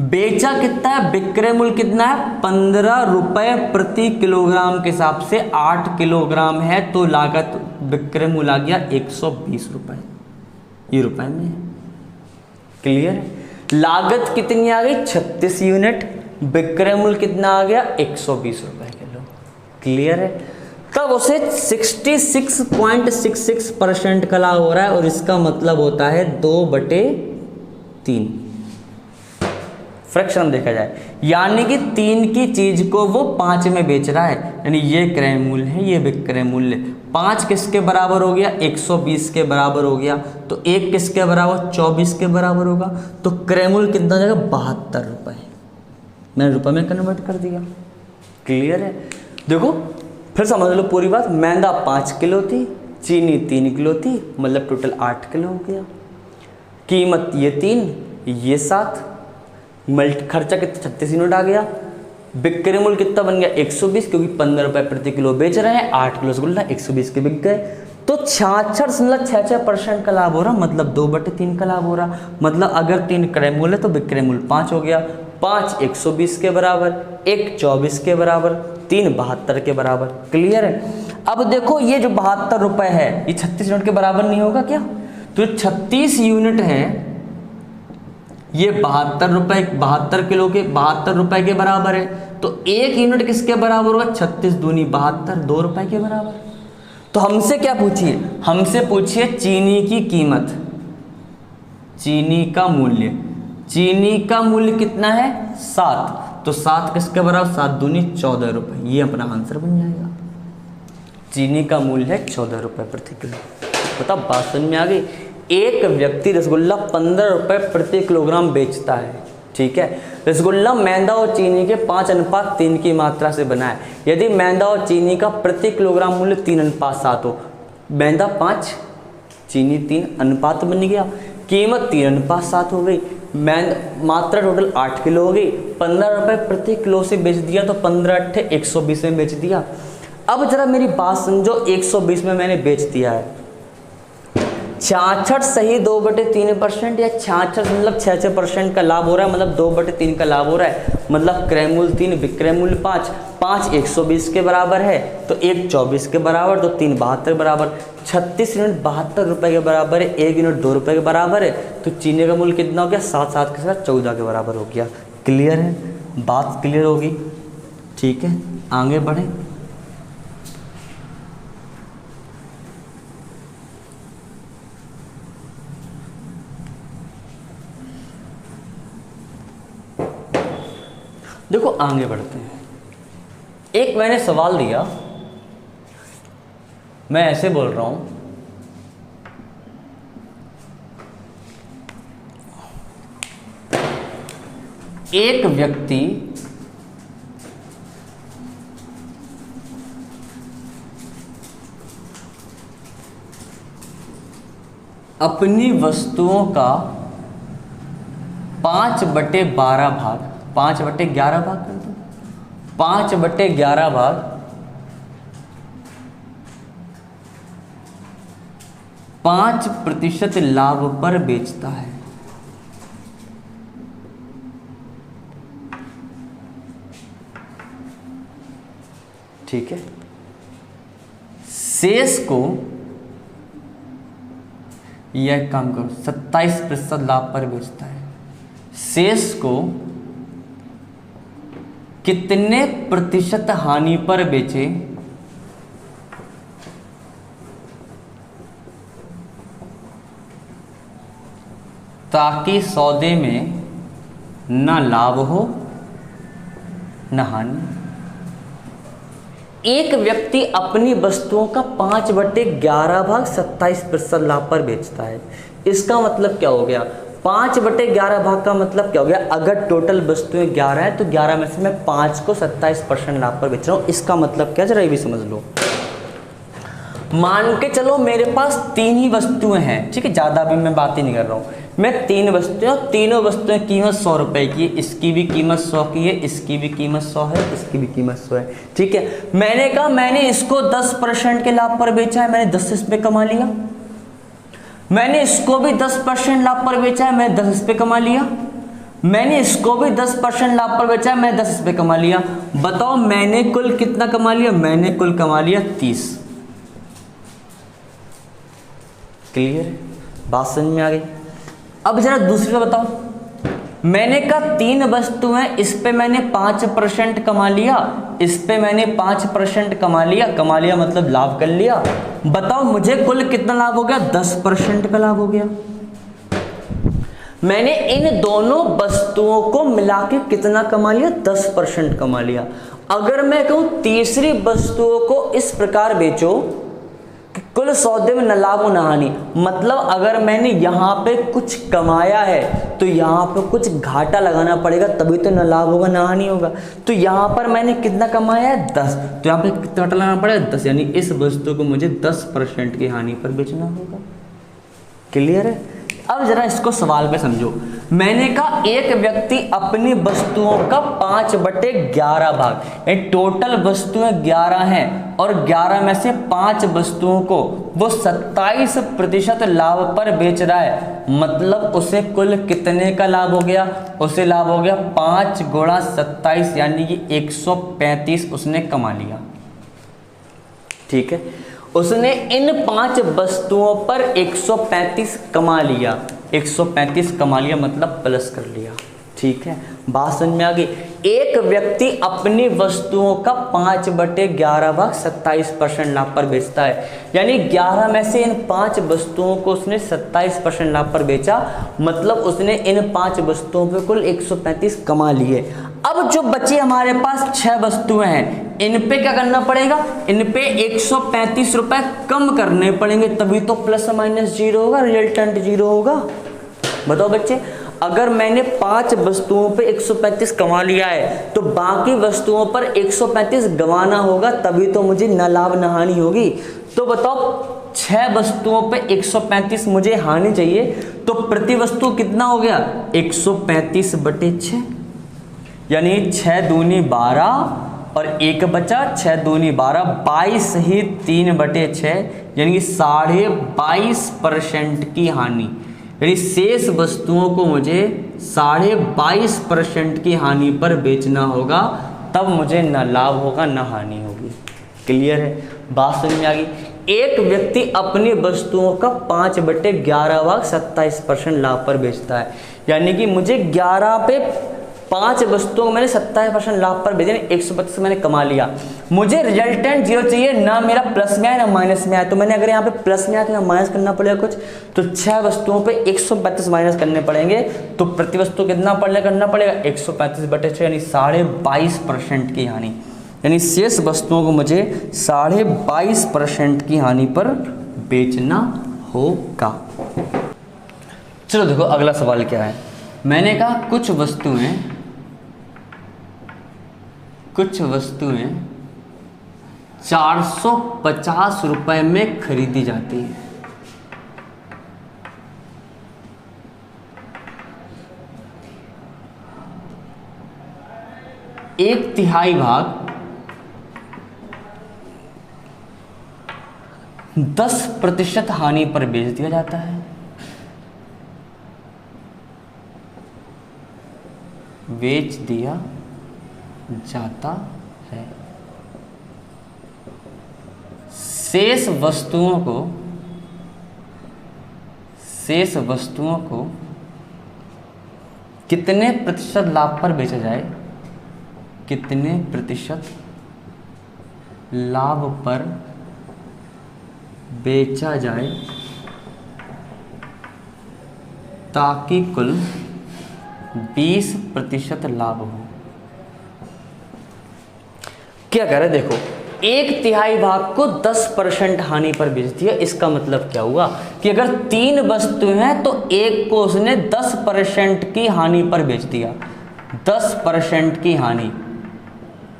S1: बेचा कितना है, विक्रय मूल्य कितना है 15 रुपए प्रति किलोग्राम के हिसाब से 8 किलोग्राम है, तो लागत विक्रय मूल्य आ गया 120 रुपए, ये रुपए में। क्लियर है, लागत कितनी आ गई 36 यूनिट, विक्रय मूल्य कितना आ गया 120 रुपए किलो। क्लियर है, तब उसे 66.66% का लाभ हो रहा है, और इसका मतलब होता है 2/3 फ्रैक्शन देखा जाए, यानी कि 3 की चीज को वो 5 में बेच रहा है, यानी ये क्रय मूल्य है, ये विक्रय मूल्य। 5 किसके बराबर हो गया, 120 के बराबर हो गया, तो 1 किसके बराबर, 24 के बराबर होगा, तो क्रय मूल्य कितना जाएगा 72 रुपए। मैंने रुपए में कन्वर्ट कर दिया। क्लियर है, देखो फिर समझ लो पूरी बात। मैदा 5 किलो थी, चीनी 3 किलो थी, मतलब टोटल 8 किलो हो गया। कीमत ये 3, ये 7, खर्चा कितना 36 यूनिट आ गया। विक्रय मूल्य कितना बन गया 120, क्योंकि 15 रुपए प्रति किलो बेच रहे हैं, 8 किलो रसगुल्ला 120 के बिक गए, तो 66.66% का लाभ हो रहा, मतलब 2/3 का लाभ हो रहा। मतलब अगर 3 क्रय मूल्य तो विक्रय मूल्य 5 हो गया, 5 120 के बराबर, 1 24 के बराबर, 3 72 के बराबर। क्लियर है, अब देखो ये जो 72 रुपए है ये 36 यूनिट के बराबर नहीं होगा क्या, तो 36 यूनिट है ये 72 रुपए के बराबर है, तो 1 यूनिट किसके बराबर होगा? 36 दूनी 72, 2 रुपए के बराबर। तो हमसे क्या पूछिए? हमसे पूछिए चीनी की कीमत, चीनी का मूल्य। चीनी का मूल्य कितना है? 7, तो 7 किसके बराबर? 7 दूनी 14 रुपए। ये अपना आंसर बन जाएगा। चीनी का मूल्य है 14 रुपए प्रति किलो। बता बात समझ में आ गई? एक व्यक्ति रसगुल्ला 15 रुपए प्रति किलोग्राम बेचता है, ठीक है। रसगुल्ला मैदा और चीनी के 5:3 की मात्रा से बना है। यदि मैदा और चीनी का प्रति किलोग्राम मूल्य 3:7 हो, मैदा 5 चीनी 3 अनुपात बन गया, कीमत 3:7 हो गई, मात्रा टोटल 8 किलो हो गई, 15 रुपए प्रति किलो से बेच दिया, तो 15 × 8 120 में बेच दिया। अब जरा मेरी बात समझो, 120 में मैंने बेच दिया है, 66 सही 2/3% या 66 मतलब 66% का लाभ हो रहा है, मतलब 2/3 का लाभ हो रहा है, मतलब क्रय मूल्य 3 विक्रय मूल्य 5, 5 120 के बराबर है, तो 1 24 के बराबर, तो 3 72 बराबर, 36 यूनिट 72 रुपए के बराबर है, 1 यूनिट 2 रुपए के बराबर है, तो चीनी का मूल्य कितना हो गया? 7 7 के साथ 14 के बराबर हो गया। क्लियर है? बात क्लियर होगी? ठीक है, आगे बढ़े। देखो आगे बढ़ते हैं। एक मैंने सवाल दिया, मैं ऐसे बोल रहा हूं, एक व्यक्ति अपनी वस्तुओं का 5/12 भाग, 5/11 भाग कर दो, 5/11 भाग 5% लाभ पर बेचता है। ठीक है, शेष को, यह काम करो, 27% लाभ पर बेचता है। शेष को कितने प्रतिशत हानि पर बेचे ताकि सौदे में न लाभ हो न हानि। एक व्यक्ति अपनी वस्तुओं का 5/11 भाग 27% लाभ पर बेचता है। इसका मतलब क्या हो गया? 5/11 भाग का मतलब क्या हो गया? अगर टोटल वस्तुएं 11 है तो 11 में से मैं 5 को 27% लाभ पर बेच रहा हूँ। इसका मतलब क्या, जरा ये भी समझ लो। मान के चलो मेरे पास 3 ही वस्तुएं हैं, ठीक है, ज़्यादा भी मैं बात ही नहीं कर रहा हूँ। मैं 3 वस्तुएं, तीनों वस्तुएं कीमत 100 रुपए की, इसकी भी कीमत 100 की है, इसकी भी कीमत 100 है, इसकी भी कीमत 100 है। ठीक है, मैंने कहा मैंने इसको 10% के लाभ पर बेचा है, मैंने 10 रुपये कमा लिया। मैंने इसको भी 10% लाभ पर बेचा है, मैंने 10 रुपये कमा लिया। मैंने इसको भी 10% लाभ पर बेचा है, मैंने 10 रुपये कमा लिया। बताओ मैंने कुल कितना कमा लिया? मैंने कुल कमा लिया 30। क्लियर? बात समझ में आ गई? अब जरा दूसरी बताओ, मैंने कहा 3 वस्तुएं, इस पे मैंने 5% कमा लिया, इस पे मैंने 5% कमा लिया मतलब लाभ कर लिया। बताओ मुझे कुल कितना लाभ हो गया? 10% का लाभ हो गया। मैंने इन दोनों वस्तुओं को मिला के कितना कमा लिया? 10% कमा लिया। अगर मैं कहूं तीसरी वस्तुओं को इस प्रकार बेचो कि कुल सौदे में न लाभ हो न हानि, मतलब अगर मैंने यहाँ पे कुछ कमाया है तो यहाँ पे कुछ घाटा लगाना पड़ेगा, तभी तो न लाभ होगा न हानि होगा। तो यहाँ पर मैंने कितना कमाया है? 10, तो यहाँ पे कितना घाटा लगाना पड़ेगा? 10, यानी इस वस्तु को मुझे 10% की हानि पर बेचना होगा। क्लियर है? अब जरा इसको सवाल पे समझो। मैंने कहा एक व्यक्ति अपनी वस्तुओं का 5/11 भाग, टोटल वस्तुएं 11 हैं और 11 में से 5 वस्तुओं को वो 27% लाभ पर बेच रहा है, मतलब उसे कुल कितने का लाभ हो गया? उसे लाभ हो गया 5 × 27 यानी कि 135 उसने कमा लिया। ठीक है, उसने इन 5 वस्तुओं पर 135 कमा लिया। 135 कमा लिया मतलब प्लस कर लिया। ठीक है, बात समझ में आ गई। एक व्यक्ति अपनी वस्तुओं का 5/11/27% लाभ पर बेचता है, यानी 11 में से इन 5 वस्तुओं को उसने 27% लाभ पर बेचा, मतलब उसने इन 5 वस्तुओं पे कुल 135 कमा लिए। अब जो बचे हमारे पास 6 वस्तुएं हैं, इन पे क्या करना पड़ेगा, इन पे 135 रुपए कम करने पड़ेंगे, तभी तो प्लस माइनस 0 होगा, रिजल्टेंट 0 होगा। बताओ बच्चे, अगर मैंने 5 वस्तुओं पे 135 कमा लिया है तो बाकी वस्तुओं पर 135 गंवाना होगा, तभी तो मुझे न लाभ न हानि होगी। तो बताओ 6 वस्तुओं पे 135 मुझे हानि चाहिए, तो प्रति वस्तु कितना हो गया 135/6, यानी 6 दूनी 12 और 1 बचा, 6 दूनी 12, 22 ही 3/6, यानी 22.5% की हानि, यानी शेष वस्तुओं को मुझे 22.5% की हानि पर बेचना होगा, तब मुझे न लाभ होगा न हानि होगी। क्लियर है, बात समझ में आ गई। एक व्यक्ति अपनी वस्तुओं का 5/11/27% लाभ पर बेचता है, यानी कि मुझे 11 पे 5 वस्तुओं को मैंने 27% लाभ पर बेचे, 135 मैंने कमा लिया। मुझे रिजल्टेंट 0 चाहिए, ना मेरा प्लस में आए ना माइनस में आए। तो मैंने अगर यहाँ पे प्लस में आया तो यहाँ माइनस करना पड़ेगा कुछ, तो 6 वस्तुओं पे 135 माइनस करने पड़ेंगे, तो प्रति वस्तु कितना करना पड़ेगा 135/6, यानी 22.5% की हानि, यानी शेष वस्तुओं को मुझे 22.5% की हानि पर बेचना होगा। चलो देखो अगला सवाल क्या है। मैंने कहा कुछ वस्तुएं 450 रुपए में खरीदी जाती है। एक तिहाई भाग 10% हानि पर बेच दिया जाता है। बेच दिया जाता है। शेष वस्तुओं को कितने प्रतिशत लाभ पर बेचा जाए, कितने प्रतिशत लाभ पर बेचा जाए ताकि कुल 20% लाभ हो। क्या कह रहे हैं, देखो एक तिहाई भाग को 10% हानि पर बेच दिया। इसका मतलब क्या हुआ कि अगर 3 वस्तुएं हैं तो एक को उसने 10% की हानि पर बेच दिया। 10% की हानि,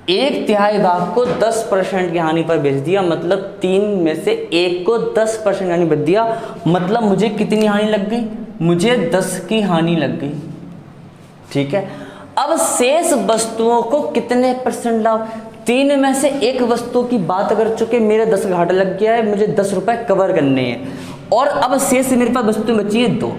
S1: एक तिहाई भाग को 10% की हानि पर बेच दिया, मतलब 3 में से एक को 10% हानि बेच दिया, मतलब मुझे कितनी हानि लग गई, मुझे 10 की हानि लग गई। ठीक है, अब शेष वस्तुओं को कितने परसेंट लाभ, 3 में से एक वस्तु की बात कर चुके, मेरे 10 घाटा लग गया है, मुझे 10 रुपए कवर करने हैं, और अब शेष मेरे पास वस्तु बची है 2।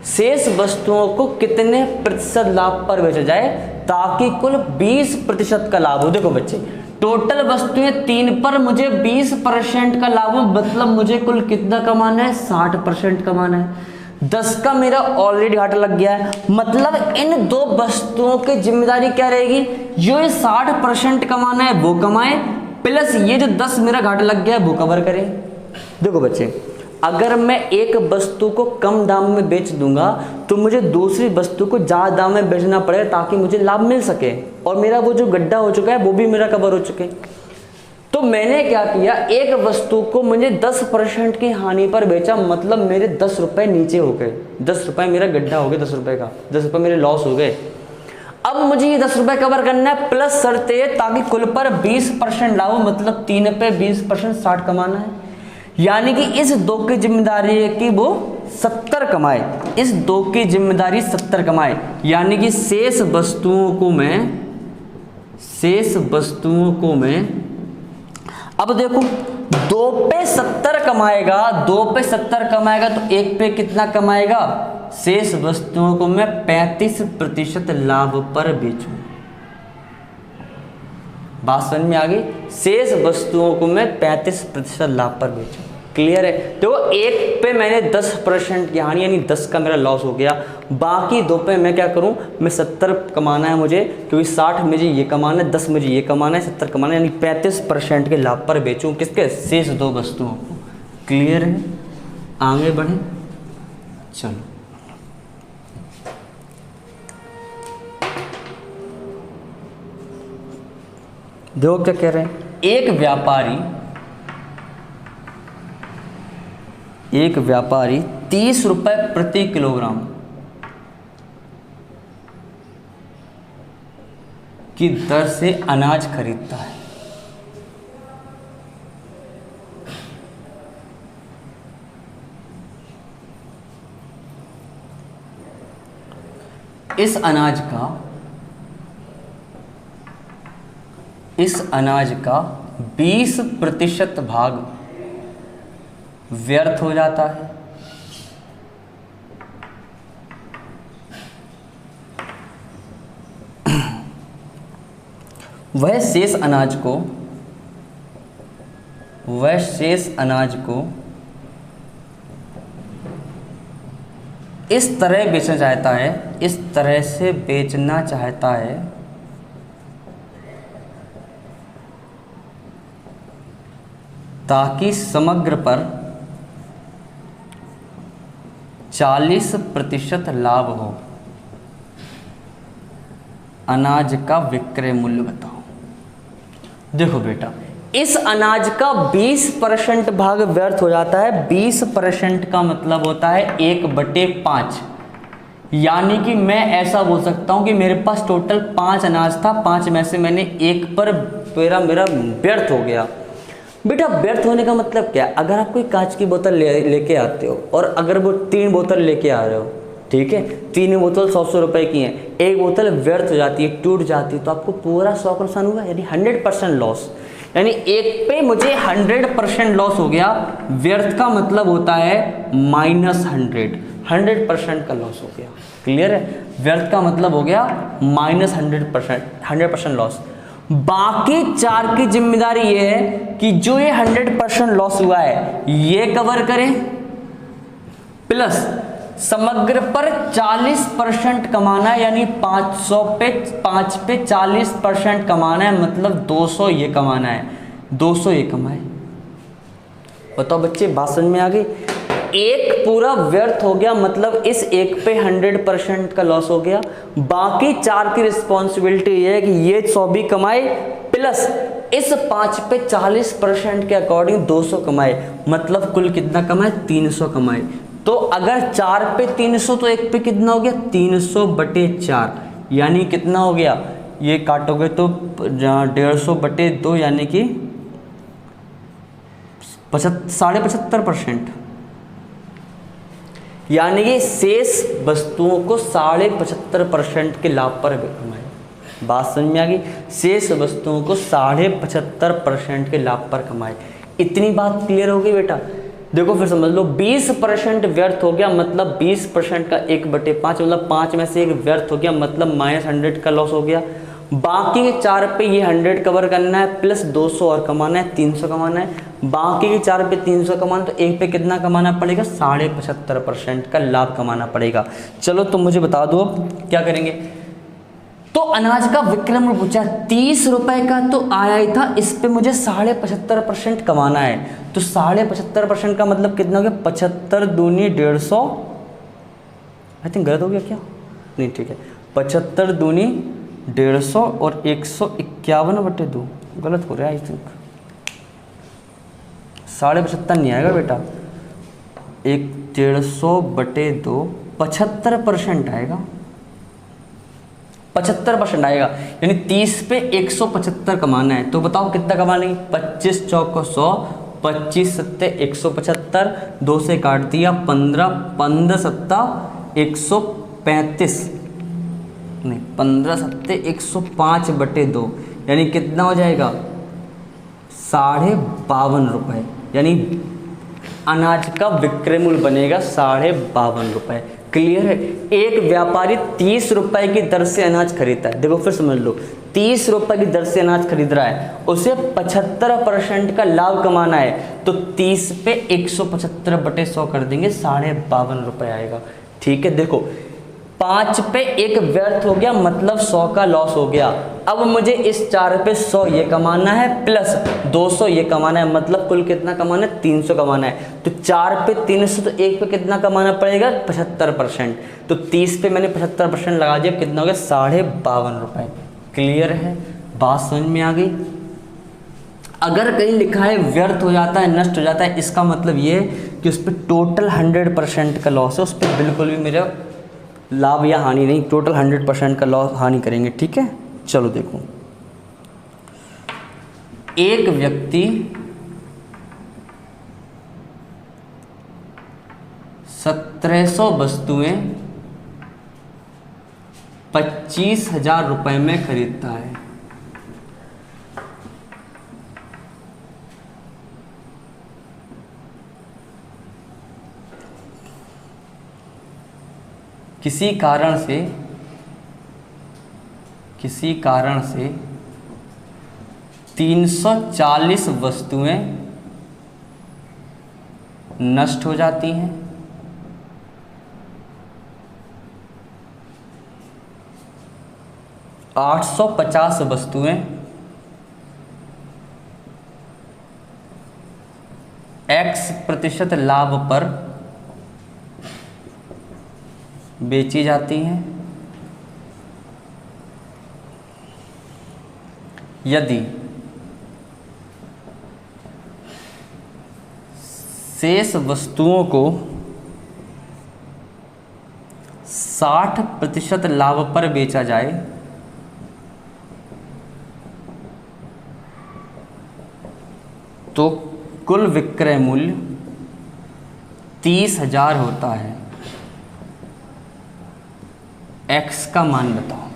S1: शेष वस्तुओं को कितने प्रतिशत लाभ पर बेचा जाए ताकि कुल 20% का लाभ हो। देखो बच्चे, टोटल वस्तुएं 3 पर मुझे 20% का लाभ हो, मतलब मुझे कुल कितना कमाना है, 60% कमाना है। 10 का मेरा ऑलरेडी घाटा लग गया है, मतलब इन 2 वस्तुओं की जिम्मेदारी क्या रहेगी, जो ये 60% कमाना है वो कमाए, प्लस ये जो 10 मेरा घाटा लग गया है वो कवर करे। देखो बच्चे, अगर मैं एक वस्तु को कम दाम में बेच दूंगा तो मुझे दूसरी वस्तु को ज़्यादा दाम में बेचना पड़ेगा ताकि मुझे लाभ मिल सके, और मेरा वो जो गड्ढा हो चुका है वो भी मेरा कवर हो चुके। तो मैंने क्या किया, एक वस्तु को मुझे 10% की हानि पर बेचा, मतलब मेरे 10 रुपए नीचे हो गए, 10 रुपए मेरा गड्ढा हो गया, 10 रुपए का 10 रुपए मेरे लॉस हो गए। अब मुझे ये 10 रुपए कवर करना है, प्लस शर्त है ताकि कुल पर 20% लाभ हो, मतलब 3 पे 20% 60 कमाना है, यानी कि इस 2 की जिम्मेदारी है कि वो 70 कमाए, इस 2 की जिम्मेदारी 70 कमाए, यानी कि शेष वस्तुओं को मैं अब देखो 2 पे 70 कमाएगा, 2 पे 70 कमाएगा तो 1 पे कितना कमाएगा, शेष वस्तुओं को मैं 35% लाभ पर बेचूं। बात समझ में आ गई, शेष वस्तुओं को मैं 35% लाभ पर बेचूं। क्लियर है। तो एक पे मैंने 10% की हानि यानी 10 का मेरा लॉस हो गया, बाकी 2 पे मैं क्या करूं, मैं 70 कमाना है मुझे, क्योंकि 60 मुझे ये कमाना है, 10 मुझे ये कमाना है, 70 कमाना है, यानी 35% के लाभ पर बेचूं किसके, शेष 2 वस्तुओं को। क्लियर है, आगे बढ़े, चलो देखो क्या कह रहे हैं। एक व्यापारी 30 रुपए प्रति किलोग्राम की दर से अनाज खरीदता है। इस अनाज का 20% भाग व्यर्थ हो जाता है, वह शेष अनाज को इस तरह से बेचना चाहता है ताकि समग्र पर 40% लाभ हो। अनाज का विक्रय मूल्य बताओ। देखो बेटा, इस अनाज का 20% भाग व्यर्थ हो जाता है। 20% का मतलब होता है 1/5, यानी कि मैं ऐसा बोल सकता हूं कि मेरे पास टोटल 5 अनाज था, 5 में से मैंने 1 पर मेरा व्यर्थ हो गया। बेटा व्यर्थ होने का मतलब क्या है, अगर आप कोई कांच की बोतल लेके आते हो और अगर वो 3 बोतल लेके आ रहे हो, ठीक है, 3 बोतल 100 रुपए की हैं, एक बोतल व्यर्थ हो जाती है, टूट जाती है, तो आपको पूरा 100 का नुकसान होगा, यानी 100% लॉस। यानी एक पे मुझे 100% लॉस हो गया। व्यर्थ का मतलब होता है -100, 100% का लॉस हो गया। क्लियर है, व्यर्थ का मतलब हो गया -100% लॉस। बाकी 4 की जिम्मेदारी ये है कि जो ये 100% लॉस हुआ है ये कवर करें, प्लस समग्र पर 40% कमाना है, यानी 5 पे 40% कमाना है, मतलब 200 ये कमाना है, 200 ये कमाए। बताओ बच्चे, बात समझ में आ गई। एक पूरा व्यर्थ हो गया, मतलब इस एक पे 100% का लॉस हो गया। बाकी 4 की रिस्पॉन्सिबिलिटी ये है कि ये 100 भी कमाए, प्लस इस 5 पे 40% के अकॉर्डिंग 200 कमाए, मतलब कुल कितना कमाए, 300 कमाए। तो अगर 4 पे 300 तो एक पे कितना हो गया, 300/4, यानी कितना हो गया, ये काटोगे तो 150/2, यानी कि 75.5%, यानी कि शेष वस्तुओं को 75.5% के लाभ पर कमाए। बात समझ में आ गई, शेष वस्तुओं को 75.5% के लाभ पर कमाए। इतनी बात क्लियर हो गई बेटा। देखो फिर समझ लो, 20% व्यर्थ हो गया, मतलब 20% का 1/5, मतलब 5 में से 1 व्यर्थ हो गया, मतलब -100 का लॉस हो गया। बाकी के 4 पे ये 100 कवर करना है, प्लस 200 और कमाना है, 300 कमाना है। बाकी के 4 पे 300 कमाना, तो एक पे कितना कमाना पड़ेगा, 75.5% का लाभ कमाना पड़ेगा। चलो तो मुझे बता दो क्या करेंगे। तो अनाज का विक्रय मूल्य पूछा, 30 रुपए का तो आया ही था, इस पे मुझे 75.5% कमाना है। तो 75.5% का मतलब कितना हो गया, 75 दूनी 150, आई थिंक गलत हो गया क्या, नहीं ठीक है, 75 दूनी 150 और 151/2, गलत हो रहा है आई थिंक, 75.5 नहीं आएगा बेटा, 150/2 75% आएगा, 75% आएगा, यानी 30 पे 175 कमाना है। तो बताओ कितना कमा लेंगे, 25 चौको 100, 25 सत्ते 175, 2 से काट दिया 15, 15 सत्ता 135, नहीं 15 सत्ते 105/2, यानी कितना हो जाएगा, 52.5 रुपये, यानी अनाज का विक्रय मूल्य बनेगा 52.5 रुपये। क्लियर है। एक व्यापारी 30 रुपए की दर से अनाज खरीदता है। देखो फिर समझ लो, 30 रुपए की दर से अनाज खरीद रहा है, उसे 75% का लाभ कमाना है, तो 30 पे 175/100 कर देंगे, 52.5 रुपये आएगा। ठीक है, देखो 5 पे 1 व्यर्थ हो गया, मतलब 100 का लॉस हो गया। अब मुझे इस 4 पे 100 ये कमाना है प्लस 200 ये कमाना है, मतलब कुल कितना कमाना है, 300 कमाना है। तो 4 पे 300, तो 1 पे कितना कमाना पड़ेगा, 75%। तो 30 पे मैंने 75% लगा दिया, कितना हो गया, 52.5 रुपये। क्लियर है, बात समझ में आ गई। अगर कहीं लिखा है व्यर्थ हो जाता है, नष्ट हो जाता है, इसका मतलब ये कि उस पर टोटल 100% का लॉस है, उस पर बिल्कुल भी मेरा लाभ या हानि नहीं, टोटल 100% का लॉस हानि करेंगे। ठीक है, चलो देखो, एक व्यक्ति 1700 वस्तुएं 25,000 रुपए में खरीदता है। किसी कारण से 340 वस्तुएं नष्ट हो जाती हैं, आठ 850 वस्तुएं X% लाभ पर बेची जाती हैं। यदि शेष वस्तुओं को 60% लाभ पर बेचा जाए तो कुल विक्रय मूल्य 30,000 होता है। X का मान बताओ।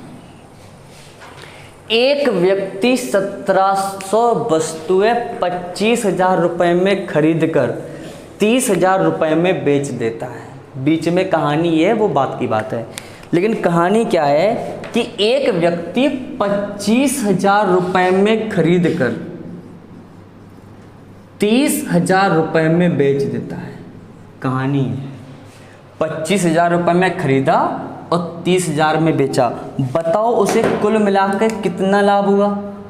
S1: एक व्यक्ति 1700 वस्तुएं 25,000 रुपए में खरीद कर 30,000 रुपए में बेच देता है। बीच में कहानी है, वो बात की बात है, लेकिन कहानी क्या है कि एक व्यक्ति 25,000 रुपए में खरीद कर 30,000 रुपए में बेच देता है। कहानी है, 25,000 रुपए में खरीदा और 30,000 में बेचा। बताओ उसे कुल मिलाकर कितना लाभ हुआ,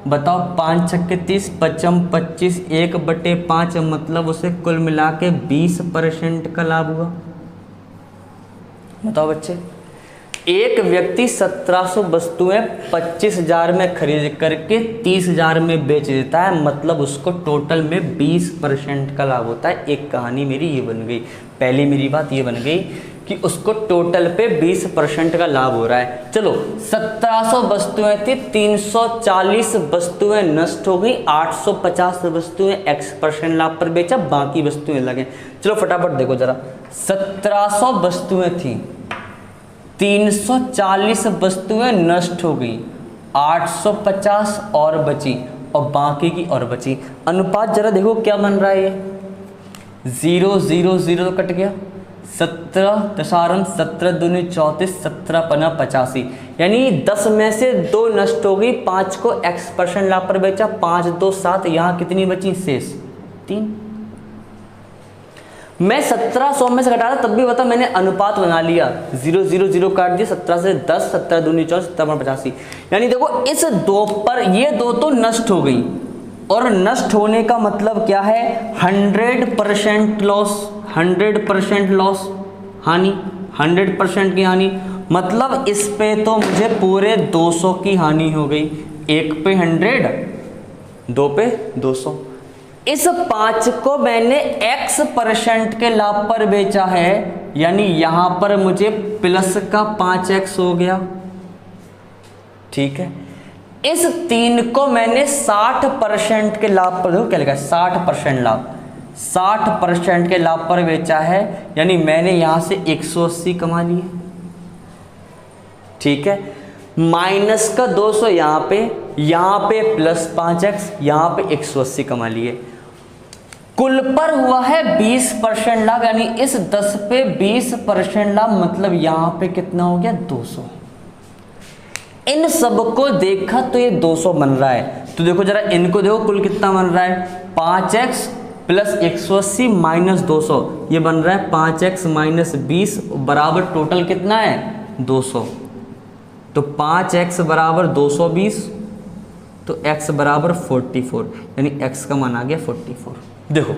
S1: बताओ। 5 छक्के 30, 5 25, 1/5, मतलब उसे कुल मिला के 20% का लाभ हुआ। बताओ बच्चे, एक व्यक्ति 1700 वस्तुएं 25,000 में खरीद करके 30,000 में बेच देता है, मतलब उसको टोटल में 20% का लाभ होता है। एक कहानी मेरी ये बन गई, पहली मेरी बात ये बन गई कि उसको टोटल पे 20% का लाभ हो रहा है। चलो 1700 वस्तुएं थी, 340 वस्तुएं नष्ट हो गई, 850 वस्तुएं X% लाभ पर बेचा, बाकी वस्तुएं लगे। चलो फटाफट देखो जरा, 1700 वस्तुएं थी, 340 वस्तुएं नष्ट हो गई, 850 और बची और बाकी की और बची। अनुपात जरा देखो क्या बन रहा है, ये 0 0 0 कट गया, 17 दशांश 17 दूनी 34, 17 पना 85, यानी 10 में से 2 नष्ट हो गई, 5 को X% लाभ पर बेचा, 5 2 7, यहाँ कितनी बची शेष 3। मैं 1700 में से घटा रहा तब भी बता, मैंने अनुपात बना लिया, 0 0 0 काट दिया, 17 से 10, 17 दूनी 34, 17 पना 85। यानी देखो इस 2 पर ये 2 तो नष्ट हो गई, और नष्ट होने का मतलब क्या है, 100% लॉस, 100% लॉस, हानि, 100% की हानि। मतलब इस पे तो मुझे पूरे 200 की हानि हो गई, 1 पे 100, 2 पे 200। इस 5 को मैंने X% के लाभ पर बेचा है, यानी यहां पर मुझे प्लस का 5x हो गया। ठीक है, इस 3 को मैंने 60% के लाभ पर, देखो क्या लिखा है 60% लाभ, 60% के लाभ पर बेचा है, यानी मैंने यहां से 180 कमा लिए। ठीक है, माइनस का 200 यहाँ पे प्लस 5x, यहाँ पे 180 कमा लिए। कुल पर हुआ है 20% लाभ, यानी इस 10 पे 20% लाभ, मतलब यहाँ पे कितना हो गया 200। इन सबको देखा तो ये 200 बन रहा है। तो देखो जरा इनको देखो, कुल कितना बन रहा है, 5x प्लस 180 माइनस 200, ये बन रहा है 5x माइनस 20 बराबर टोटल कितना है 200। तो 5x बराबर 220, तो x बराबर 44, यानी x का मान आ गया 44। देखो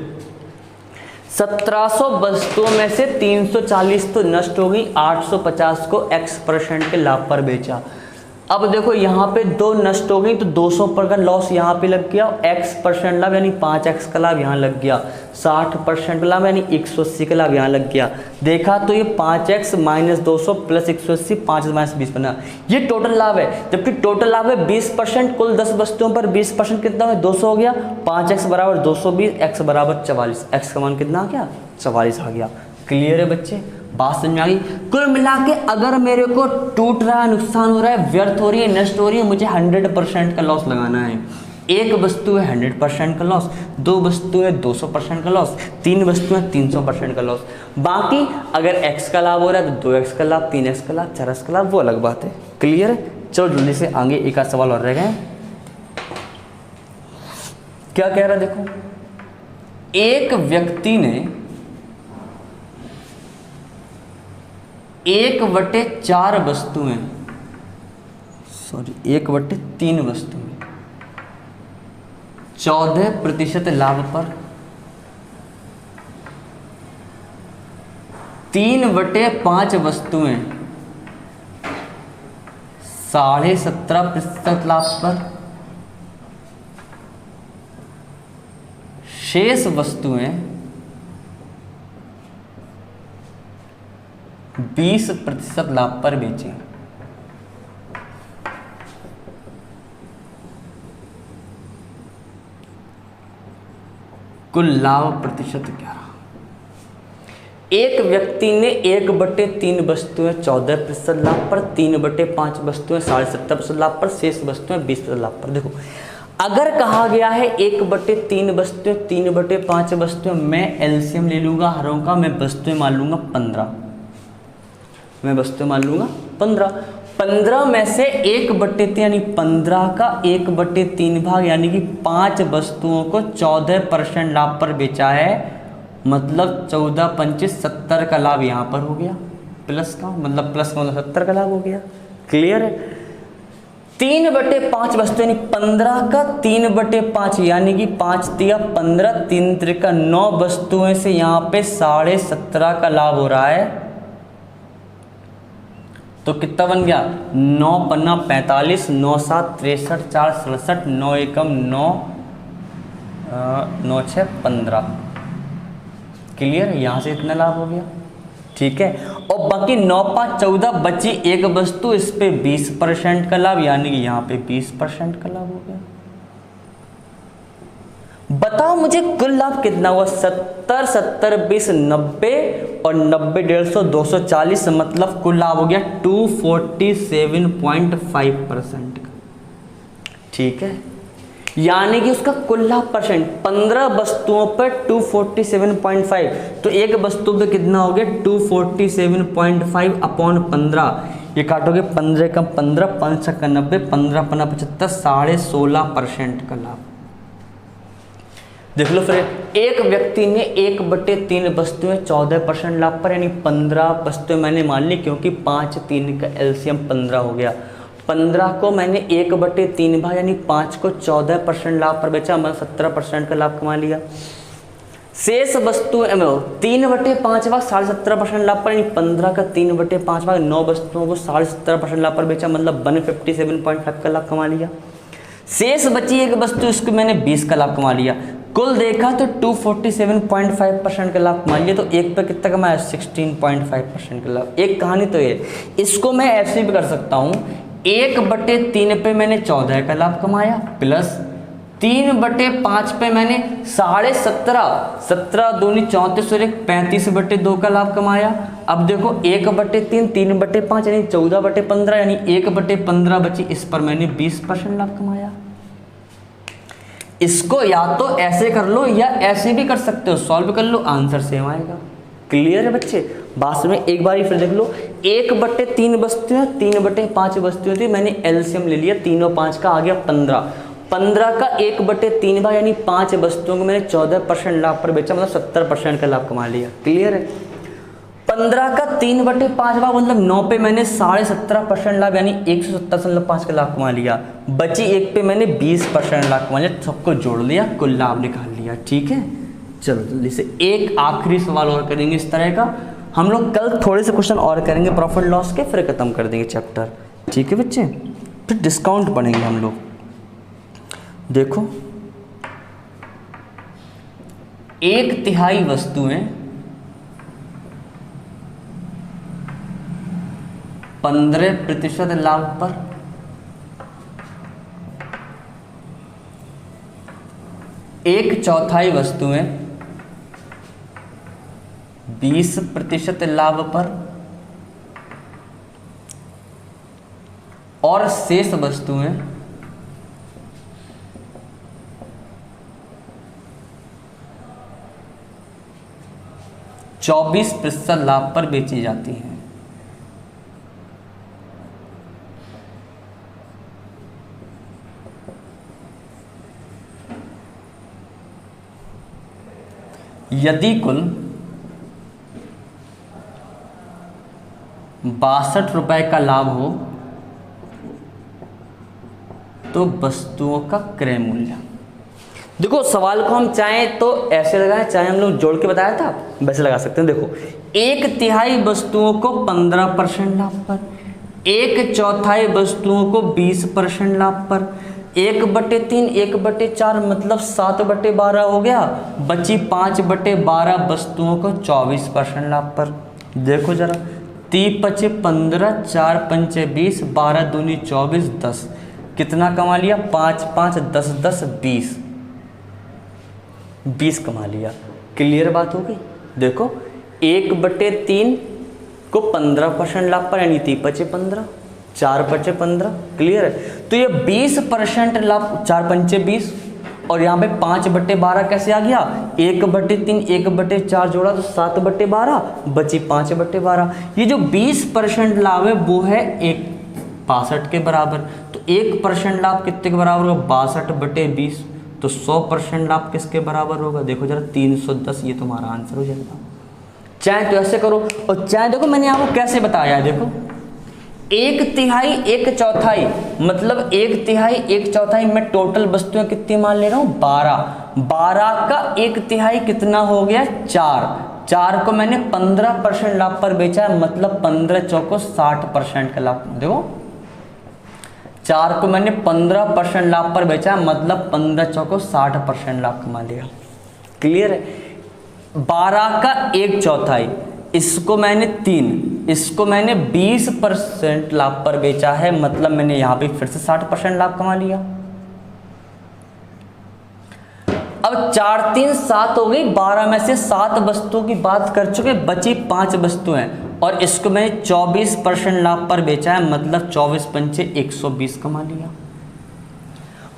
S1: 1700 वस्तुओं में से 340 तो नष्ट हो गई, 850 को x% के लाभ पर बेचा। अब देखो यहाँ पे 2 नष्ट हो गई तो 200 पर का लॉस यहाँ पे लग गया, x% लाभ यानी 5x का लाभ यहाँ लग गया, 60% लाभ यानी 180 का लाभ यहाँ लग गया। देखा तो ये 5x माइनस 200 प्लस 180, 5 माइनस 20 बना, ये टोटल लाभ है। जबकि टोटल लाभ है 20%, कुल 10 वस्तुओं पर 20% कितना है 200 हो गया, 5x बराबर 220, x बराबर 44, x का मान कितना आ गया 44 आ गया। क्लियर है बच्चे, बात समझ में आ गई। कुल मिला के अगर मेरे को टूट रहा है, नुकसान हो रहा है, व्यर्थ हो रही है, नष्ट हो रही है, मुझे 100% का लॉस लगाना है। एक वस्तु है 100% का लॉस, 2 वस्तु है 200% का लॉस, 3 वस्तु है 300% का लॉस। बाकी अगर x का लाभ हो रहा है तो 2x का लाभ, 3x का लाभ, 4x का लाभ, वो अलग बात है। क्लियर है। चलो जल्दी से आगे एक आध सवाल और रह गए। क्या कह रहा है देखो, एक व्यक्ति ने 1/4 वस्तुएं, सॉरी 1/3 वस्तुएं 14% लाभ पर, 3/5 वस्तुएं 17.5% लाभ पर, शेष वस्तुएं 20% लाभ पर बेचें। कुल लाभ प्रतिशत क्या रहा। एक व्यक्ति ने 1/3 वस्तुएं 14% लाभ पर, 3/5 वस्तुएं 7.5% लाभ पर, शेष वस्तुएं 20% लाभ पर। देखो अगर कहा गया है 1/3 वस्तुएं 3/5 वस्तुएं, मैं एलसीएम ले लूंगा हरों का, मैं वस्तुएं मान लूंगा 15, मैं वस्तुएं मान लूंगा 15 में से 1/3 यानी 15 का 1/3 भाग यानी कि 5 वस्तुओं को 14% लाभ पर बेचा है, मतलब 14 25 70 का लाभ यहाँ पर हो गया, प्लस का मतलब 70 का लाभ हो गया। क्लियर है। 3/5 वस्तु यानी 15 का 3/5 यानी कि 5 तिया 15, 3 त्रिका 9 वस्तुएं से यहाँ पे 17.5 का लाभ हो रहा है। तो कितना बन गया 9 पन्ना 45, 9 7 63, 4 67, 9 एकम 9, 9 6 15। क्लियर, यहाँ से इतना लाभ हो गया। ठीक है। और बाकी 9 5 14 बची एक वस्तु, इस पे 20% का लाभ यानी कि यहाँ पे 20% का लाभ हो गया। बताओ मुझे कुल लाभ कितना हुआ। 70 70 20 90 और 90 150 240, मतलब कुल लाभ हो गया 247.5% का। ठीक है, यानी कि उसका कुल लाभ परसेंट 15 वस्तुओं पर 247.5, तो एक वस्तु पे कितना हो गया 247.5 अपॉन 15। ये काटोगे 15 का 15, 5 का 90, 15 पना 75, 16.5% का लाभ। देख लो फिर, एक व्यक्ति ने 1/3 वस्तुएं 14% लाभ पर, यानी 15 वस्तुएं मैंने मान ली, क्योंकि 5 3 का एलसीएम 15 हो गया। 15 को मैंने 1/3 भाग यानी 5 को 14% लाभ पर बेचा, मतलब 17% का लाभ कमा लिया। शेष वस्तु 3/5 भाग 17.5% लाभ पर, यानी 15 का 3/5 भाग 9 वस्तुओं को 17.5% लाभ पर बेचा, मतलब 157.5 का लाभ कमा लिया। शेष बची एक वस्तु, इसको मैंने 20 का लाभ कमा लिया। कुल देखा तो 247.5% का लाभ कमा लिया। तो एक पे कितना कमाया 16.5% का लाभ। एक कहानी तो ये, इसको मैं ऐसे भी कर सकता हूँ, 1/3 पे मैंने 14 का लाभ कमाया, प्लस 3/5 पे मैंने 17.5, 17 दूनी 34 और 35/2 का लाभ कमाया। अब देखो 1/3 3/5 यानी 14/15 यानी 1/15 बची, इस पर मैंने 20% लाभ कमाया। इसको या तो ऐसे कर लो या ऐसे भी कर सकते हो, सॉल्व कर लो, आंसर सेम आएगा। क्लियर है बच्चे, बात में एक बार ही फिर देख लो, 1/3 वस्तुएं 3/5 वस्तुएं थी, मैंने एलसीएम ले लिया, 3 और 5 का आ गया 15। 15 का 1/3 भाग यानी 5 वस्तुओं को मैंने 14% लाभ पर बेचा, मतलब 70% का लाभ कमा लिया। क्लियर है। 15 का 3/5 भाग मतलब 9 पे मैंने 17.5% लाभ यानी 170.5 का लाभ कमा लिया। बची 1 पे मैंने 20% लाभ कमा लिया, सबको जोड़ लिया, कुल लाभ निकाल लिया। ठीक है, चलो जल्दी से एक आखिरी सवाल और करेंगे इस तरह का। हम लोग कल थोड़े से क्वेश्चन और करेंगे प्रॉफिट लॉस के, फिर खत्म कर देंगे चैप्टर। ठीक है बच्चे, फिर डिस्काउंट बनेंगे हम लोग। देखो 1/3 वस्तुएं 15% लाभ पर, 1/4 वस्तुएं 20% लाभ पर और शेष वस्तुएं 24% लाभ पर बेची जाती हैं। यदि कुल 62 रुपए का लाभ हो तो वस्तुओं का क्रय मूल्य। देखो सवाल को हम चाहें तो ऐसे लगाएं, चाहे हम लोग जोड़ के बताया था वैसे लगा सकते हैं। देखो 1/3 वस्तुओं को 15% लाभ पर, 1/4 वस्तुओं को 20% लाभ पर, 1/3 1/4 मतलब 7/12 हो गया। बची 5/12 वस्तुओं को 24% लाभ पर। देखो जरा 3 5 15, 4 5 20, 12 दूनी 24, 10 कितना कमा लिया? 5 5 10 10 20 20 कमा लिया। क्लियर बात हो गई। देखो 1/3 को 15% लाभ पर यानी 3 5 15, 4 5 15। क्लियर है। तो ये 20% लाभ, 4 5 20 और यहाँ पे 5/12 कैसे आ गया? 1/3 1/4 जोड़ा तो 7/12, बची 5/12। ये जो 20% लाभ है वो है 62 के बराबर। तो 1% लाभ कितने के बराबर होगा? 62/20। तो 100% लाभ किसके बराबर होगा? देखो जरा 310। ये तुम्हारा आंसर हो जाएगा। चाहे तो ऐसे करो और चाहे देखो मैंने आपको कैसे बताया है। देखो 1/3 1/4 मतलब 1/3 1/4 मैं टोटल वस्तुएं कितनी मान ले रहा हूँ? 12। 12 का 1/3 कितना हो गया? 4। 4 को मैंने 15% लाभ पर बेचा है, मतलब 15 चौको 60% का लाभ। देखो 4 को मैंने 15% लाभ पर बेचा है, मतलब 15 चौको 60% लाभ कमा लिया। क्लियर है। 12 का 1/4 इसको मैंने 3, इसको मैंने 20% लाभ पर बेचा है, मतलब मैंने यहां पे फिर से 60% लाभ कमा लिया। अब 4 3 7 हो गई। 12 में से 7 वस्तुओं की बात कर चुके, बची 5 वस्तुएं और इसको मैंने 24% लाभ पर बेचा है, मतलब 24 पंचे 120 कमा लिया।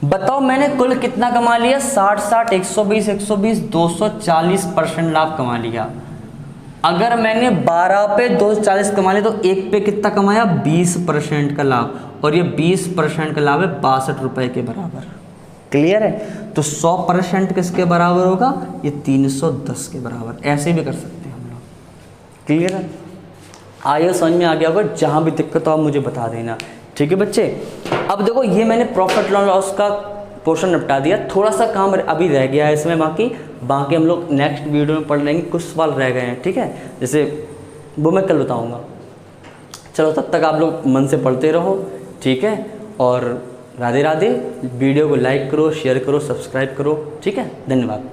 S1: बताओ मैंने कुल कितना कमा लिया? 60 60 120 120 240% लाभ कमा लिया। अगर मैंने 12 पे 240 कमा लिया तो 1 पे कितना कमाया? 20% का लाभ, और ये 20% का लाभ है 62 रुपए के बराबर। क्लियर है। तो 100% किसके बराबर होगा? ये 310 के बराबर। ऐसे भी कर सकते हैं हम लोग। क्लियर है। आइए समझ में आ गया होगा। जहां भी दिक्कत हो आप मुझे बता देना। ठीक है बच्चे। अब देखो ये मैंने प्रॉफिट लॉस का पोर्शन निपटा दिया। थोड़ा सा काम अभी रह गया है इसमें, बाकी हम लोग नेक्स्ट वीडियो में पढ़ लेंगे। कुछ सवाल रह गए हैं, ठीक है, जैसे वो मैं कल बताऊंगा। चलो तब तक आप लोग मन से पढ़ते रहो, ठीक है। और राधे राधे। वीडियो को लाइक करो, शेयर करो, सब्सक्राइब करो, ठीक है। धन्यवाद।